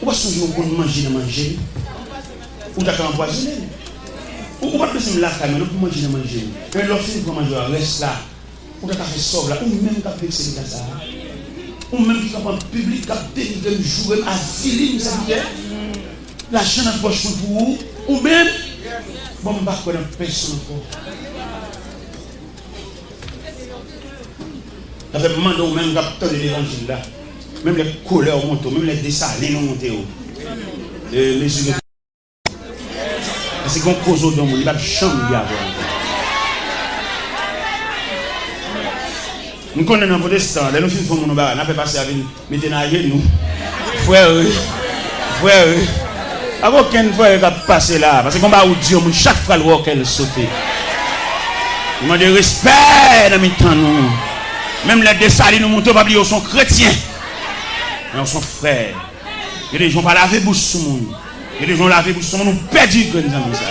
Ou pas songer qu'on manger, ou t'as empoisonné. Ou pas passer la caméra pour manger, mais lorsqu'il faut manger, reste là. Ou t'as fait sauve là, ou même t'as fait ça. Ou même qui est en public, qui a dénigré le jour, à filer, ça veut dire. L'argent dans la poche pour vous, ou même, bon, je ne sais pas personne encore. Ça fait demander au même capteur de l'évangile là. Même les couleurs montent, même les dessalés montent. Les yeux. Parce qu'on cause au don, il va chambre d'y avoir. Nous connaissons un protestant, nous faisons mon bar, nous fait passer avec nous. Frère, frère. Avant qu'une fois il a passé là, parce qu'on va où Dieu, chaque fois le voit qu'elle saute. Il m'a dit respect dans mes temps nous. Même les dessalés nous montent pas ils sont chrétiens. Mais ils sont frères. Il y a des gens qui laver bouche sur le monde. Il y a des gens qui laver bouche sur le monde, nous perdus comme ça.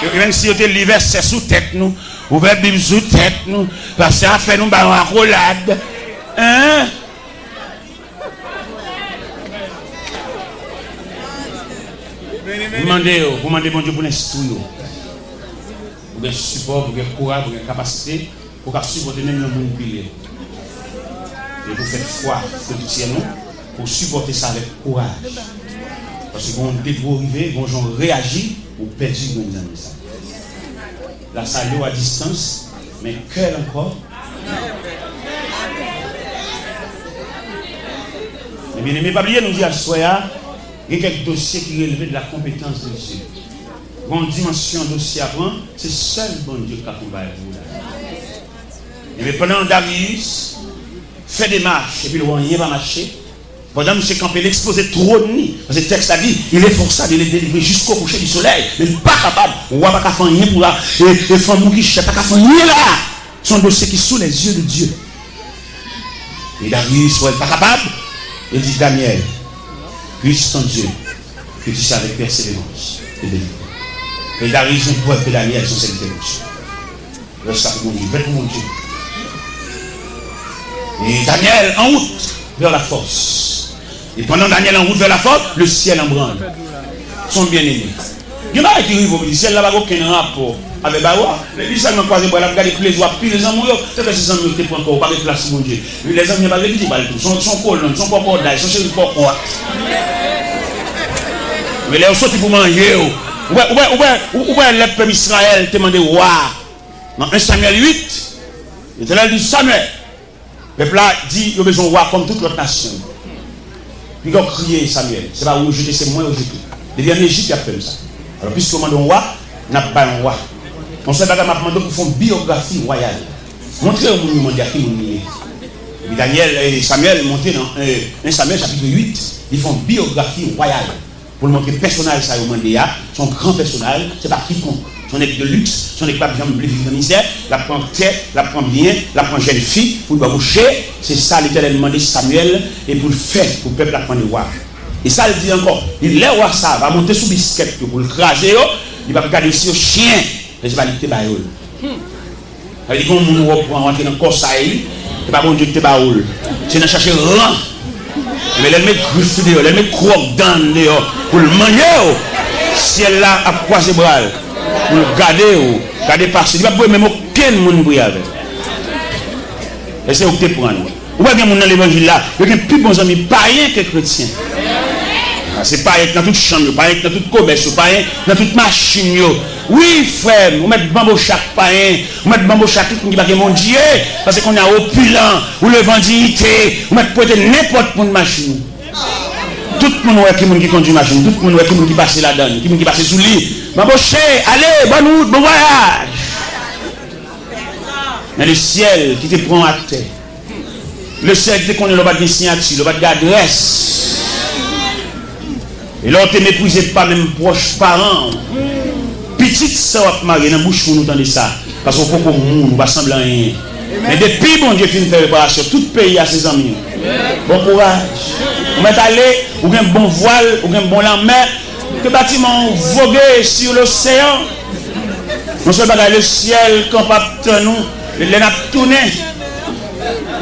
Et même si vous avez le verset sous tête nous, vous avez la Bible sous tête nous, parce que ça fait nous une rolade. Hein? Vous demandez bon Dieu pour l'instruire. Pour le support, pour le courage, pour la capacité, pour supporter même le monde pilier. Et vous faites foi, pour supporter ça avec courage. Parce que quand on arrive, quand on réagit, on perd du monde. La salle à distance, mais cœur encore. Mais bien aimé, pas oublier, nous dit à Soya, il y a quelques dossiers qui relèvent de la compétence de Dieu. Bonne dimension dossier à prendre, c'est seul bon Dieu qui a combattu vous. Et pendant Darius fait des marches, et puis le roi n'y va marcher. Pendant que M. Campbell exposait trop de nuit, parce que le texte a dit, il est forçé de les délivrer jusqu'au coucher du soleil, mais il n'est pas capable, on ne va pas faire rien pour là, et les femmes qui ne savent pas faire rien là, sont dossiers qui sont les yeux de Dieu. Et Darius n'est pas capable, il dit Daniel, puisse ton Dieu, que tu sais avec persévérance et délivrer. Et Darius ne peut que Daniel sont cette dévotion. Reste avec mon Dieu, bête pour mon Dieu. Et Daniel en route vers la force. Et pendant Daniel en route vers la force, le ciel en branle. Son bien-aimé. Il y en a qui arrivent au ciel, là-bas, aucun rapport avec Bawa. Les gens m'ont croisé pour aller regarder tous les jours, puis les amours, c'est parce que ces amours n'étaient pas encore, pas de place, mon Dieu. Les amis, pas de petit, pas de tout. Son colonne, son papa d'ail, son chéri papa. Mais les autres sortent pour manger. Ouais, le peuple Israël te demandé roi. Dans 1 Samuel 8, il était là, il dit Samuel. Le peuple dit il a besoin de roi comme toute l'autre nation. Puis il a crié Samuel. C'est pas où jeter, c'est moi où jeter. Il y a en Égypte, il a fait ça. Alors, puisqu'on demande un roi, n'a pas un roi. On sait pas qu'on m'a demandé pour faire une biographie royale. Montrez au monde mondial qui nous est. Daniel et Samuel montaient dans 1 Samuel chapitre 8, ils font une biographie royale. Pour le montrer le personnage, ça au monde, son grand personnage, c'est pas quiconque. Son équipe de luxe, son équipe de misère, la prend tête, la prend bien, la prend jeune fille, pour le boucher. C'est ça l'Éternel demandé Samuel, et pour le faire, pour le peuple la prendre le roi. Et ça, il dit encore, il est roi, ça va monter sous biscuit pour le craser, il va regarder aussi au chien, et il va lui baoul. Il dit qu'on pour rentrer dans le corps, ça c'est pas bon Dieu qui te baoul. C'est de chercher rang. Mais elle met griffe dehors, elle met croque dans dehors, pour le manger, si elle là a croisé bras. Pour le garder passer. Il ne va pas même aucun monde pour y aller. Et c'est où tu prends. Ou bien il y a dans l'évangile là, il y a plus bons amis païens que chrétiens. C'est païen dans toute chambre, païen dans toute commerce, païen dans toute machine. Oui, frère, on met bambou chaque païen, on met bambou chaque qui va mon Dieu, parce qu'on a opulent, ou le vendité, on met peut-être n'importe quelle machine. Tout le monde qui conduit machine, tout le monde qui passe là-dedans, qui passe sous lit. Ma boche, allez, bonne route, bon voyage. Mais le ciel qui te prend à terre. Le ciel qui te connaît le bas de signature, le bas d'adresse. Et là, tu ne méprises pas même proches parents. Petite soeur mariée dans la bouche pour nous entendre ça. Parce qu'on peut qu'on ne va sembler rien. Mais depuis bon Dieu finit de faire réparation, tout pays a ses amis. Bon courage. Vous êtes allé, vous avez un bon voile, vous avez un bon lendemain. Que bâtiment voguer sur l'océan. Nous sommes dans le ciel, quand pas nous, les n'a tourné.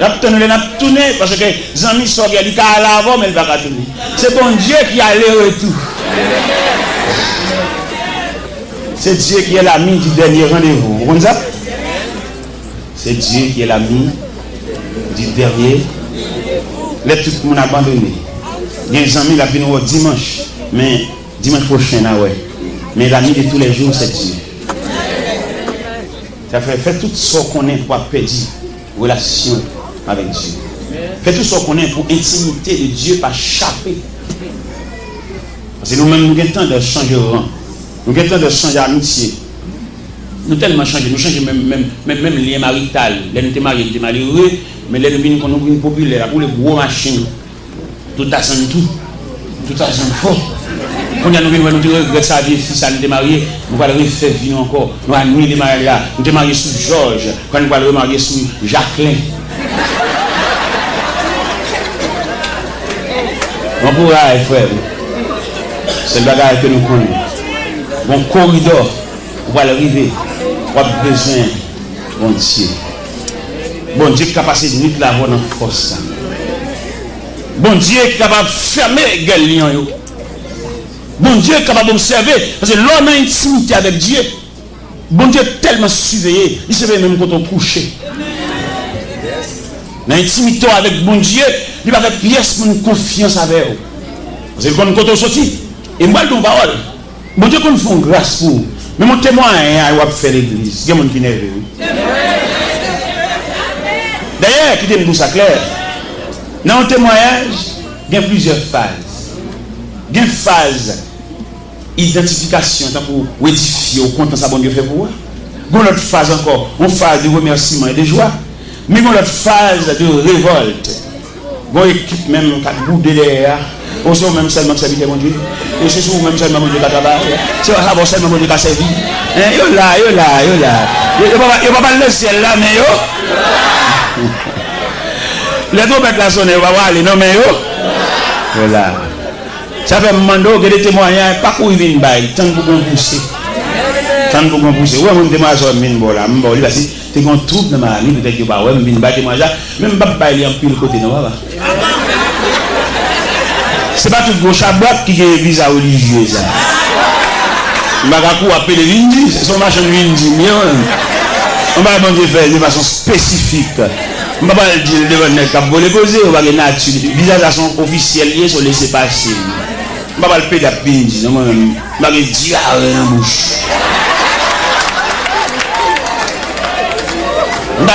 Les n'a tourné parce que les amis sont regardés à l'avant, mais ils ne vont pas tourner. C'est bon Dieu qui a le retour. C'est Dieu qui est l'ami du dernier rendez-vous. Vous comprenez ça? C'est Dieu qui est l'ami du dernier. Là, tout le monde a abandonné. Il y a des amis qui viennent dimanche. Mais dimanche prochain, là, ouais. Mais l'ami de tous les jours, c'est Dieu. Ça fait tout ce qu'on est pour perdre relation avec Dieu. Fait tout ce qu'on est pour intimité de Dieu, pas chapper. Parce que nous-mêmes, nous avons le temps de changer de rang. Nous avons le temps de changer d'amitié. Nous tellement changé, nous changeons même lien marital. Là, nous sommes mariés, nous sommes malheureux, mais là, nous sommes populaires pour les gros machines. Tout à son tout à son faux. Quand nous regrettons ça, si ça nous est marié, nous allons refaire vivre encore. Nous allons nous marier là. Nous sommes mariés sous Georges, quand nous allons marier sous Jacqueline. Bon courage, frère. C'est le bagage que nous connaissons. Bon corridor, on va arriver. On a besoin, bon Dieu. Bon Dieu qui est capable de nuit là dans force. Bon Dieu qui est capable de fermer les gueules. Bon Dieu est capable d'observer. Parce que l'homme a intimité avec Dieu. Bon Dieu est tellement surveillé. Il se fait même quand on couche. Dans l'intimité avec bon Dieu, il va faire pièce pour une confiance avec vous. Parce que quand on sortit, et moi, je parole. Bon Dieu, qu'on fait grâce pour vous. Mais mon témoin, il va faire l'église. Il y a des gens qui nerveux. D'ailleurs, qui dit ça clair. Dans le témoignage, il y a plusieurs phases. Il y a une phase identification pour édifier au compte ça bon Dieu fait pour vous. Il y a une autre phase encore, une phase de remerciement et de joie. Mais il y a une autre phase de révolte. Il y a une équipe même qui a boudé derrière. On sait même seulement que ça vient mon Dieu. Et c'est sur même seulement mon Dieu qui a travaillé. C'est ça seulement mon Dieu qui a servi. Yo là. Il ne va pas le ciel là, mais yo. Les trompettes là sonner, on va voir aller, non mais yo. Voilà. Ça fait un moment que les témoignages, pas pour y venir, tant pour qu'on pousse. Tant pour qu'on pousse. Ouais, mon témoignage, je vais venir là. Je vais dire, tu as un trouble dans ma vie, peut-être que pas, ouais, je vais venir témoignage. Même pas aller en pile côté, non, va. C'est pas tout gauche à boîte qui est visa religieuse. Magakou appelle les Windi, c'est son machin Windi. On va demander faire de façon spécifique. On va pas le dire devant le cap pour les poser, on va les nature. Visage officiel lié sur laisser passer. On va pas le payer la pinge, non même. On va le dire dans la bouche. On va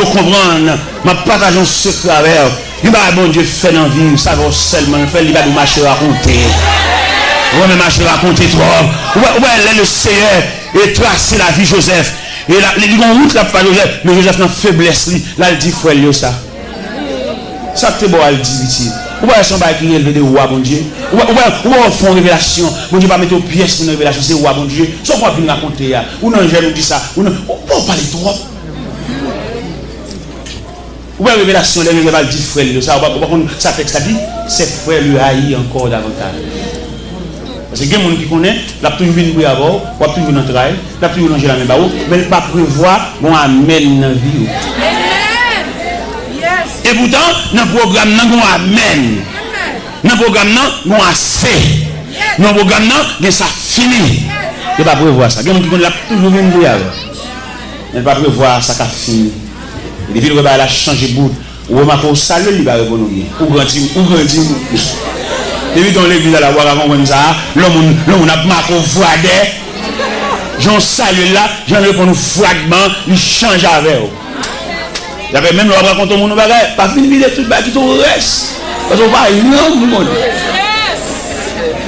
comprendre, ma partage un secret avec. Il va bon Dieu faire dans la vie, ça va seulement faire, il va nous marcher raconter. On va marcher raconter trop. Ouais, le Seigneur et tracer la vie Joseph. Et là, les gens route là pour Joseph, mais Joseph n'a faiblesse, là il dit frère ça. Ça c'est bon, il dit vite. Ouais, son bail qui est élevé de roi, bon Dieu. Ouais, on fait une révélation. Bon Dieu va mettre aux pièces pour une révélation, c'est roi, bon Dieu. Sans quoi venir raconter, ou non, je nous dis ça, ou non, on parle trop. Ouais, révélation, les gens disent frère, ça fait que ça dit, c'est frère lui haït encore davantage. Parce que il y a des gens qui connaissent, la plus vite pour avoir, la plus vite dans le travail, la plus vite dans la même barreau, mais pas prévoir, bon, amène dans la vie. Et pourtant, dans le programme, nous amène. Dans le programme, nous assez. Dans le programme, nous ça fini. Il ne pas prévoir ça. Il y a des gens qui connaissent la plus vite pour avoir. Il ne pas prévoir ça qui a fini. Et depuis le repas, il a changé de bout. Ou remarque au salut, il va répondre bien. Ou grandir. Et puis dans l'église à la voix avant comme ça, l'homme a marqué au froidet. J'en salue là, j'en ai pour nous fragments, il change avec eux. J'avais même le raconter au monde bagage, pas fini de tout le qui tout reste. Parce qu'on va non monde.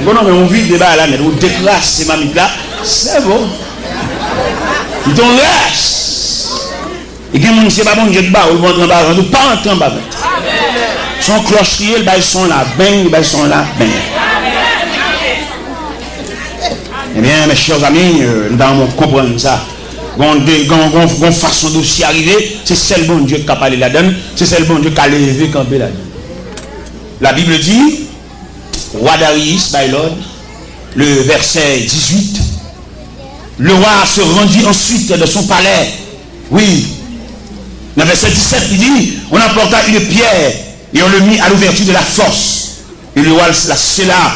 Bon non mais on vit débat là, mais on déclasse ces mamites là, c'est bon. Ils t'en reste. Et il y a des gens qui ne bon Dieu qui va rentrer en bas, nous pas entrer en bas. Son clocherie, ils sont là, bang, ils sont là, bang. Eh bien, mes chers amis, nous allons comprendre ça. Une façon de s'y arriver, c'est celle bon Dieu qui a parlé là-dedans, c'est celle bon Dieu qui a levé camper là-dedans. La Bible dit, roi Darius, by Lord, le verset 18, le roi se rendit ensuite de son palais. Oui, dans le verset 17, il dit, on emporta une pierre et on le mit à l'ouverture de la force. Et le roi la scella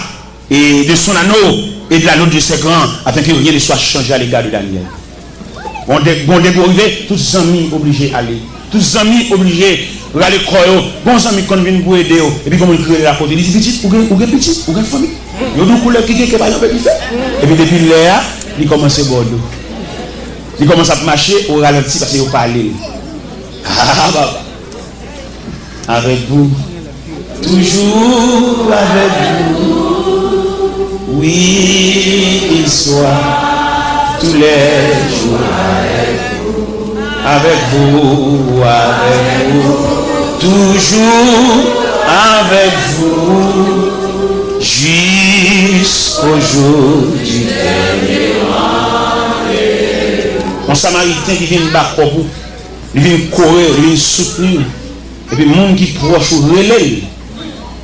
et de son anneau et de l'anneau de ses grands, afin que rien ne soit changé à l'égard de Daniel. Bon dégourvé, tous les amis obligés d'aller. Tous les amis obligés d'aller croire. Bon amis qu'on vient pour aider. Et puis comme on crée la côte, il dit petit, ou petit, ou famille. Il y a deux couleurs qui sont pas fait. Et puis depuis là, il commence à bordeaux. Il commence à marcher au ralenti parce qu'il ne pas aller. Ah baba. Avec vous. Toujours avec vous. Oui, il soit. Tous les jours avec vous, toujours avec vous, jusqu'au jour du dernier rendez-vous. Un Samaritain qui vient battre pour vous, il vient courir, il vient soutenir, et puis le monde qui proche ou relève,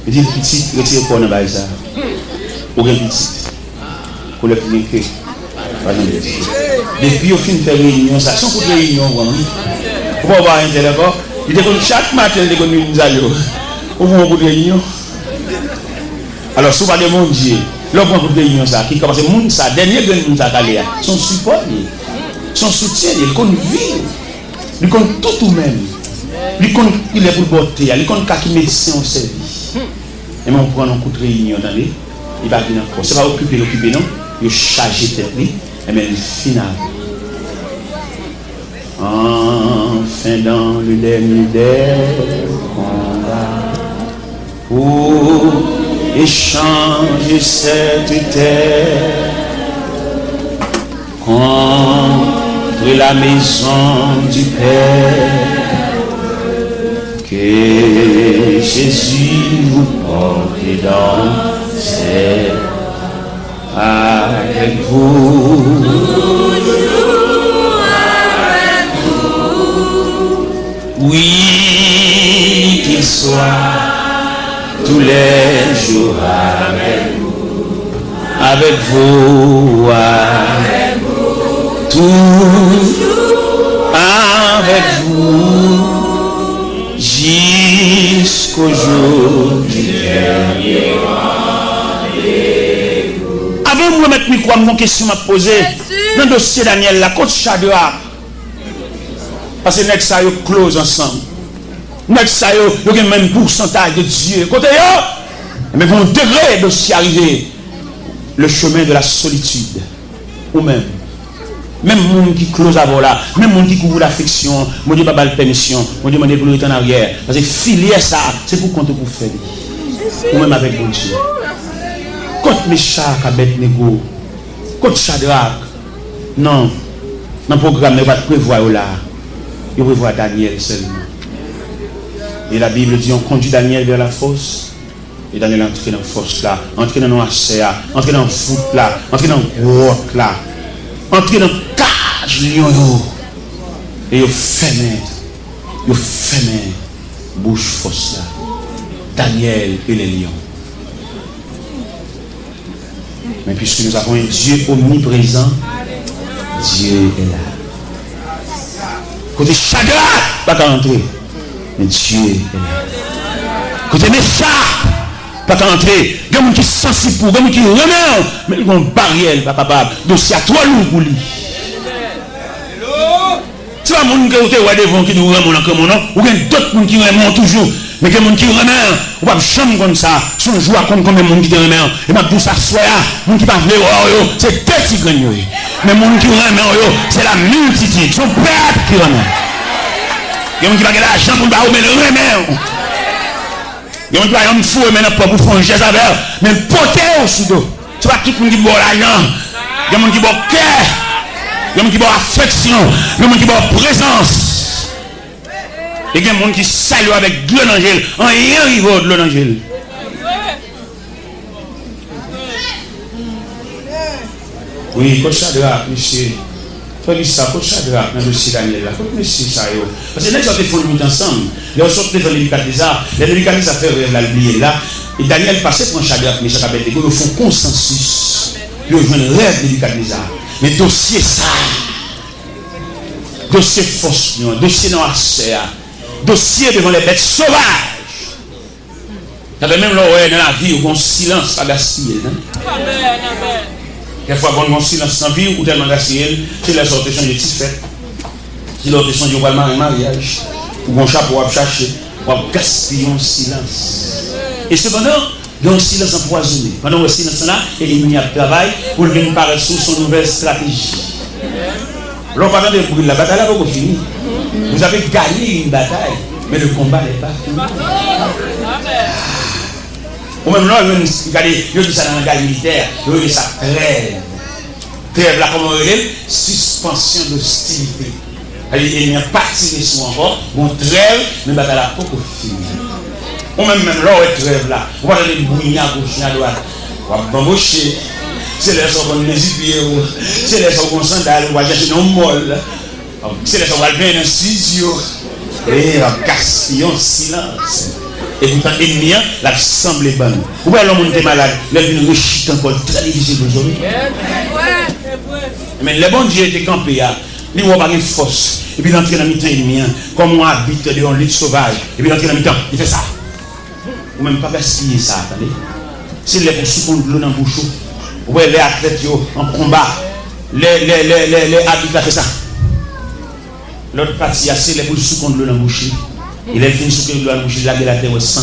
il dit petit, retire quoi dans le bazar, ou bien petit, pour le finir. Depuis au fin de faire réunion, ça sont pour réunion, pour voir un tel d'accord. Il dit que chaque matin, il dit que nous allons au moment de réunion. Alors, si vous parlez de mon Dieu, le point de réunion, ça, qui commence à monde, ça, dernier que nous avons allé, son support, son soutien, il compte vivre, il compte tout même. Il compte il est pour botter, il compte qui médecin au service. Et on prend un coup de réunion, il va venir encore. Ce n'est pas occuper, non, il charge tête. Et bien, le final. Enfin, dans le dernier des combats, pour échanger cette terre contre la maison du Père, que Jésus vous porte dans ses avec vous, avec vous, oui, qu'il soit tous les jours avec vous, avec vous, toujours avec vous, jusqu'au jour du dernier. Avant de mettre micro, une question à poser dans le dossier Daniel, la côte Shadrach. Parce que nous sommes close ensemble. Nous sommes le même pourcentage de Dieu. Côté mais vous degré de s'y arriver le chemin de la solitude. Ou même monde qui close avant là, même monde qui couvre l'affection, mon Dieu pas de permission, mon Dieu m'a dit en arrière. Parce que filier ça, c'est pour compter pour faire. Ou même avec mon Dieu. Contre Meshach, Abednego, contre Shadrach, non, dans le programme, il va prévoir là, il prévoit Daniel seulement. Et la Bible dit, on conduit Daniel vers la fosse, et Daniel entre dans la fosse là, entre dans l'océan, entre dans le foot là, entre dans le grotte là, entre dans le cage lion, et il ferme bouche fosse là, Daniel et les lions. Mais puisque nous avons un Dieu omniprésent, Dieu est là. Côté Shadrach, pas qu'à entrer. Mais Dieu est là. Côté Meshach, pas qu'à entrer. Il y a des gens qui sont sensibles pour, il y a des gens qui remettent, mais ils ont une barrière, pas capable. Donc c'est à toi lourd pour lui. C'est pas les gens qui ont devant qui nous remontent comme non, ou bien d'autres gens qui remontent toujours. Mais il y a des gens qui remettent, on va jamais comme ça. Son joie comme combien de gens qui remettent. Et ma pour ça, soit les gens qui ne peuvent pas c'est petit gagnant. Mais les gens qui remettent, c'est la multitude. Son peuple qui remet. Il y a des gens qui n'ont pas l'argent pour le remettre. Il y a des gens qui ont fou maintenant pour faire un geste avec eux. Mais porter au sous-dos. C'est pas tout le monde qui boit l'argent. Il y a des gens qui boivent cœur. Il y a des gens qui boivent affection. Il y a des gens qui boivent présence. Et il y a des gens qui saluent avec de l'angèle. En rien il va de l'angèle. Oui, coach Shadrach, monsieur. Félix, coach Shadrach, dans le dossier Daniel, là. Monsieur Sayo. Parce que les gens font le ensemble. Les autres sont devant les Nébuchadnezzar. Les Nébuchadnezzar fait la oublier là. Et Daniel passait pour Shadrach, Meshach, Abednego. Ils font consensus. Ils ont un rêve de Nébuchadnezzar. Mais dossier ça. Dossier force, dossier noirceur. Dossier devant les bêtes sauvages. Il y avait même là dans la vie où on silence à gaspiller. Quelquefois, quand on a silence dans la vie, ou tellement gaspillé, c'est la sorte de changer de fête. C'est l'autre change de mariage, ou un chapeau à chercher, ou à gaspiller en silence. Et cependant, il y a un silence empoisonné. Pendant le silence là, il y a un travail pour venir paraître sous son nouvelle stratégie. L'on parle de brûler la bataille, là, vous fini. Vous avez gagné une bataille, mais le combat n'est pas fini. Ou même là, il dit ça dans la guerre militaire, il dit ça trêve. Trêve là, comment on dit? Suspension d'hostilité. Il n'y a pas tiré sur encore, on trêve, mais la bataille n'a pas fini. Ou même là, on trêve là, on va aller bouillir à gauche, à droite, on va embaucher. C'est les gens qui ont les pieds, c'est les gens qui ont sandales, on va chercher un molle, c'est les gens qui ont bien dans un studio, et on casse en silence. Et vous êtes ennemi, la semble bonne. Vous voyez l'homme qui est malade, il vient réchiter encore très difficile aujourd'hui. Mais le bon Dieu était campé, il n'a pas de force. Et puis il entre dans le mi-temps ennemi, comme on habite dans un lit sauvage. Et puis il entre dans le mi-temps, il fait ça. Ou même pas gaspiller ça, attendez. C'est les pour de l'eau dans la bouche. Vous voyez les athlètes en combat, les habitants fait ça. L'autre partie, c'est les pour de l'eau dans la bouche. Il est fini sous que l'eau dans la bouche, il a la terre au sang.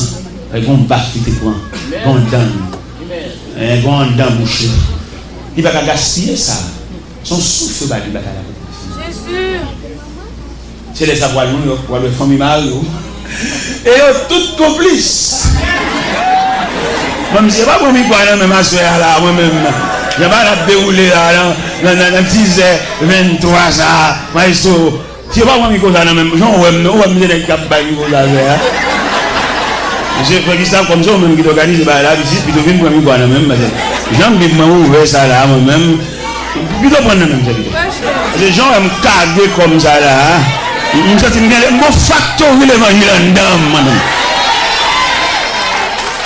Il y a un bac qui te prend. Il y a un dent bouché. Il ne va pas gaspiller ça. Son souffle va lui battre la vie. C'est sûr. C'est les savoirs, nous, les familles Mario. Et tout complice. Moi, je ne sais pas comment je vais ma soeur là, moi-même. Je vais pas dérouler là, dans 10h23 ça. Maestro, je ne sais pas comment je vais faire même. Je vais me cap là. Je fais ça comme ça, même qui organise la visite, puis je viens pour moi même. J'aime bien ouvrir ça là, moi-même. Puis je prends même ça. Les gens aiment caguer comme ça là. Je me factorie l'évangile en dame, madame.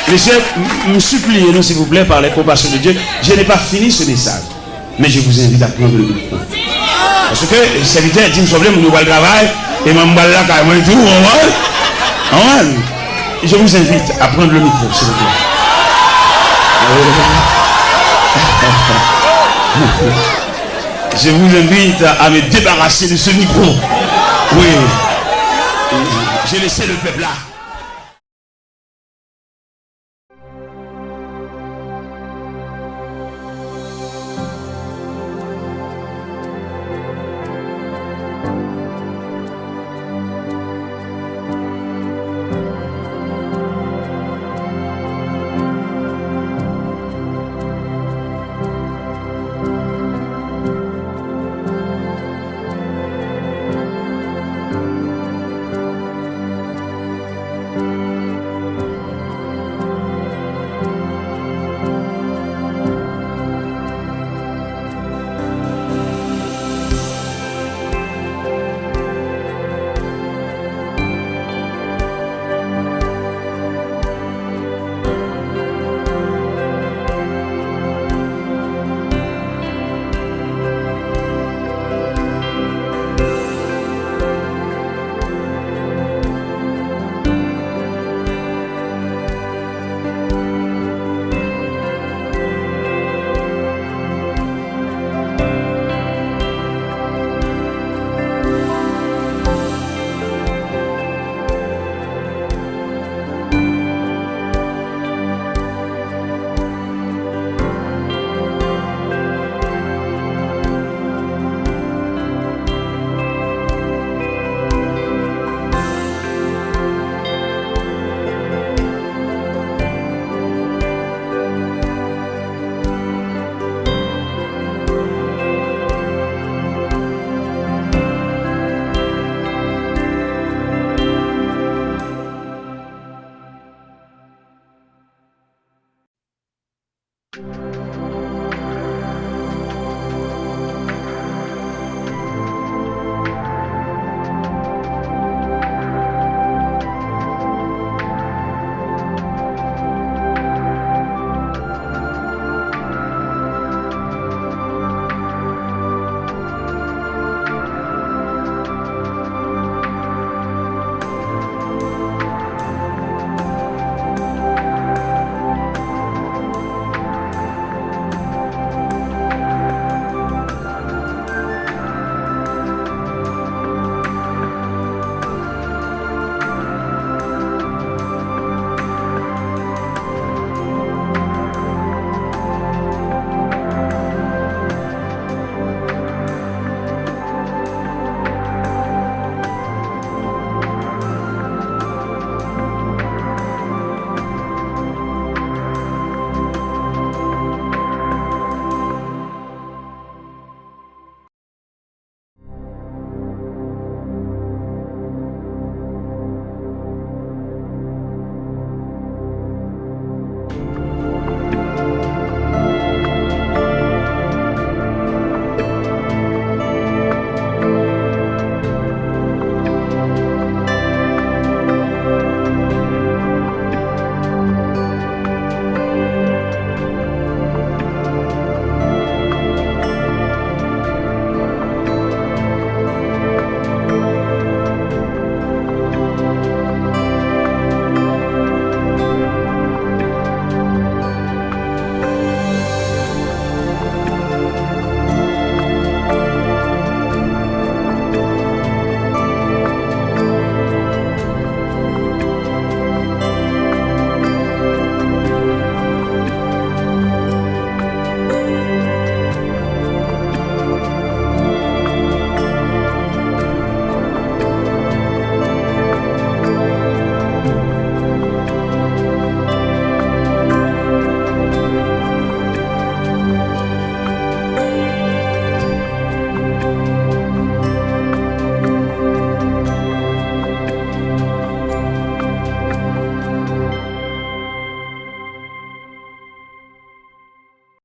Monsieur, me suppliez nous s'il vous plaît par les compassions de Dieu. Je n'ai pas fini ce message, mais je vous invite à prendre le micro. Parce que le serviteur dit, je vais le travail, et je vais là carrément tout. Je vous invite à prendre le micro, s'il vous plaît. Je vous invite à me débarrasser de ce micro. Oui. J'ai laissé le peuple là.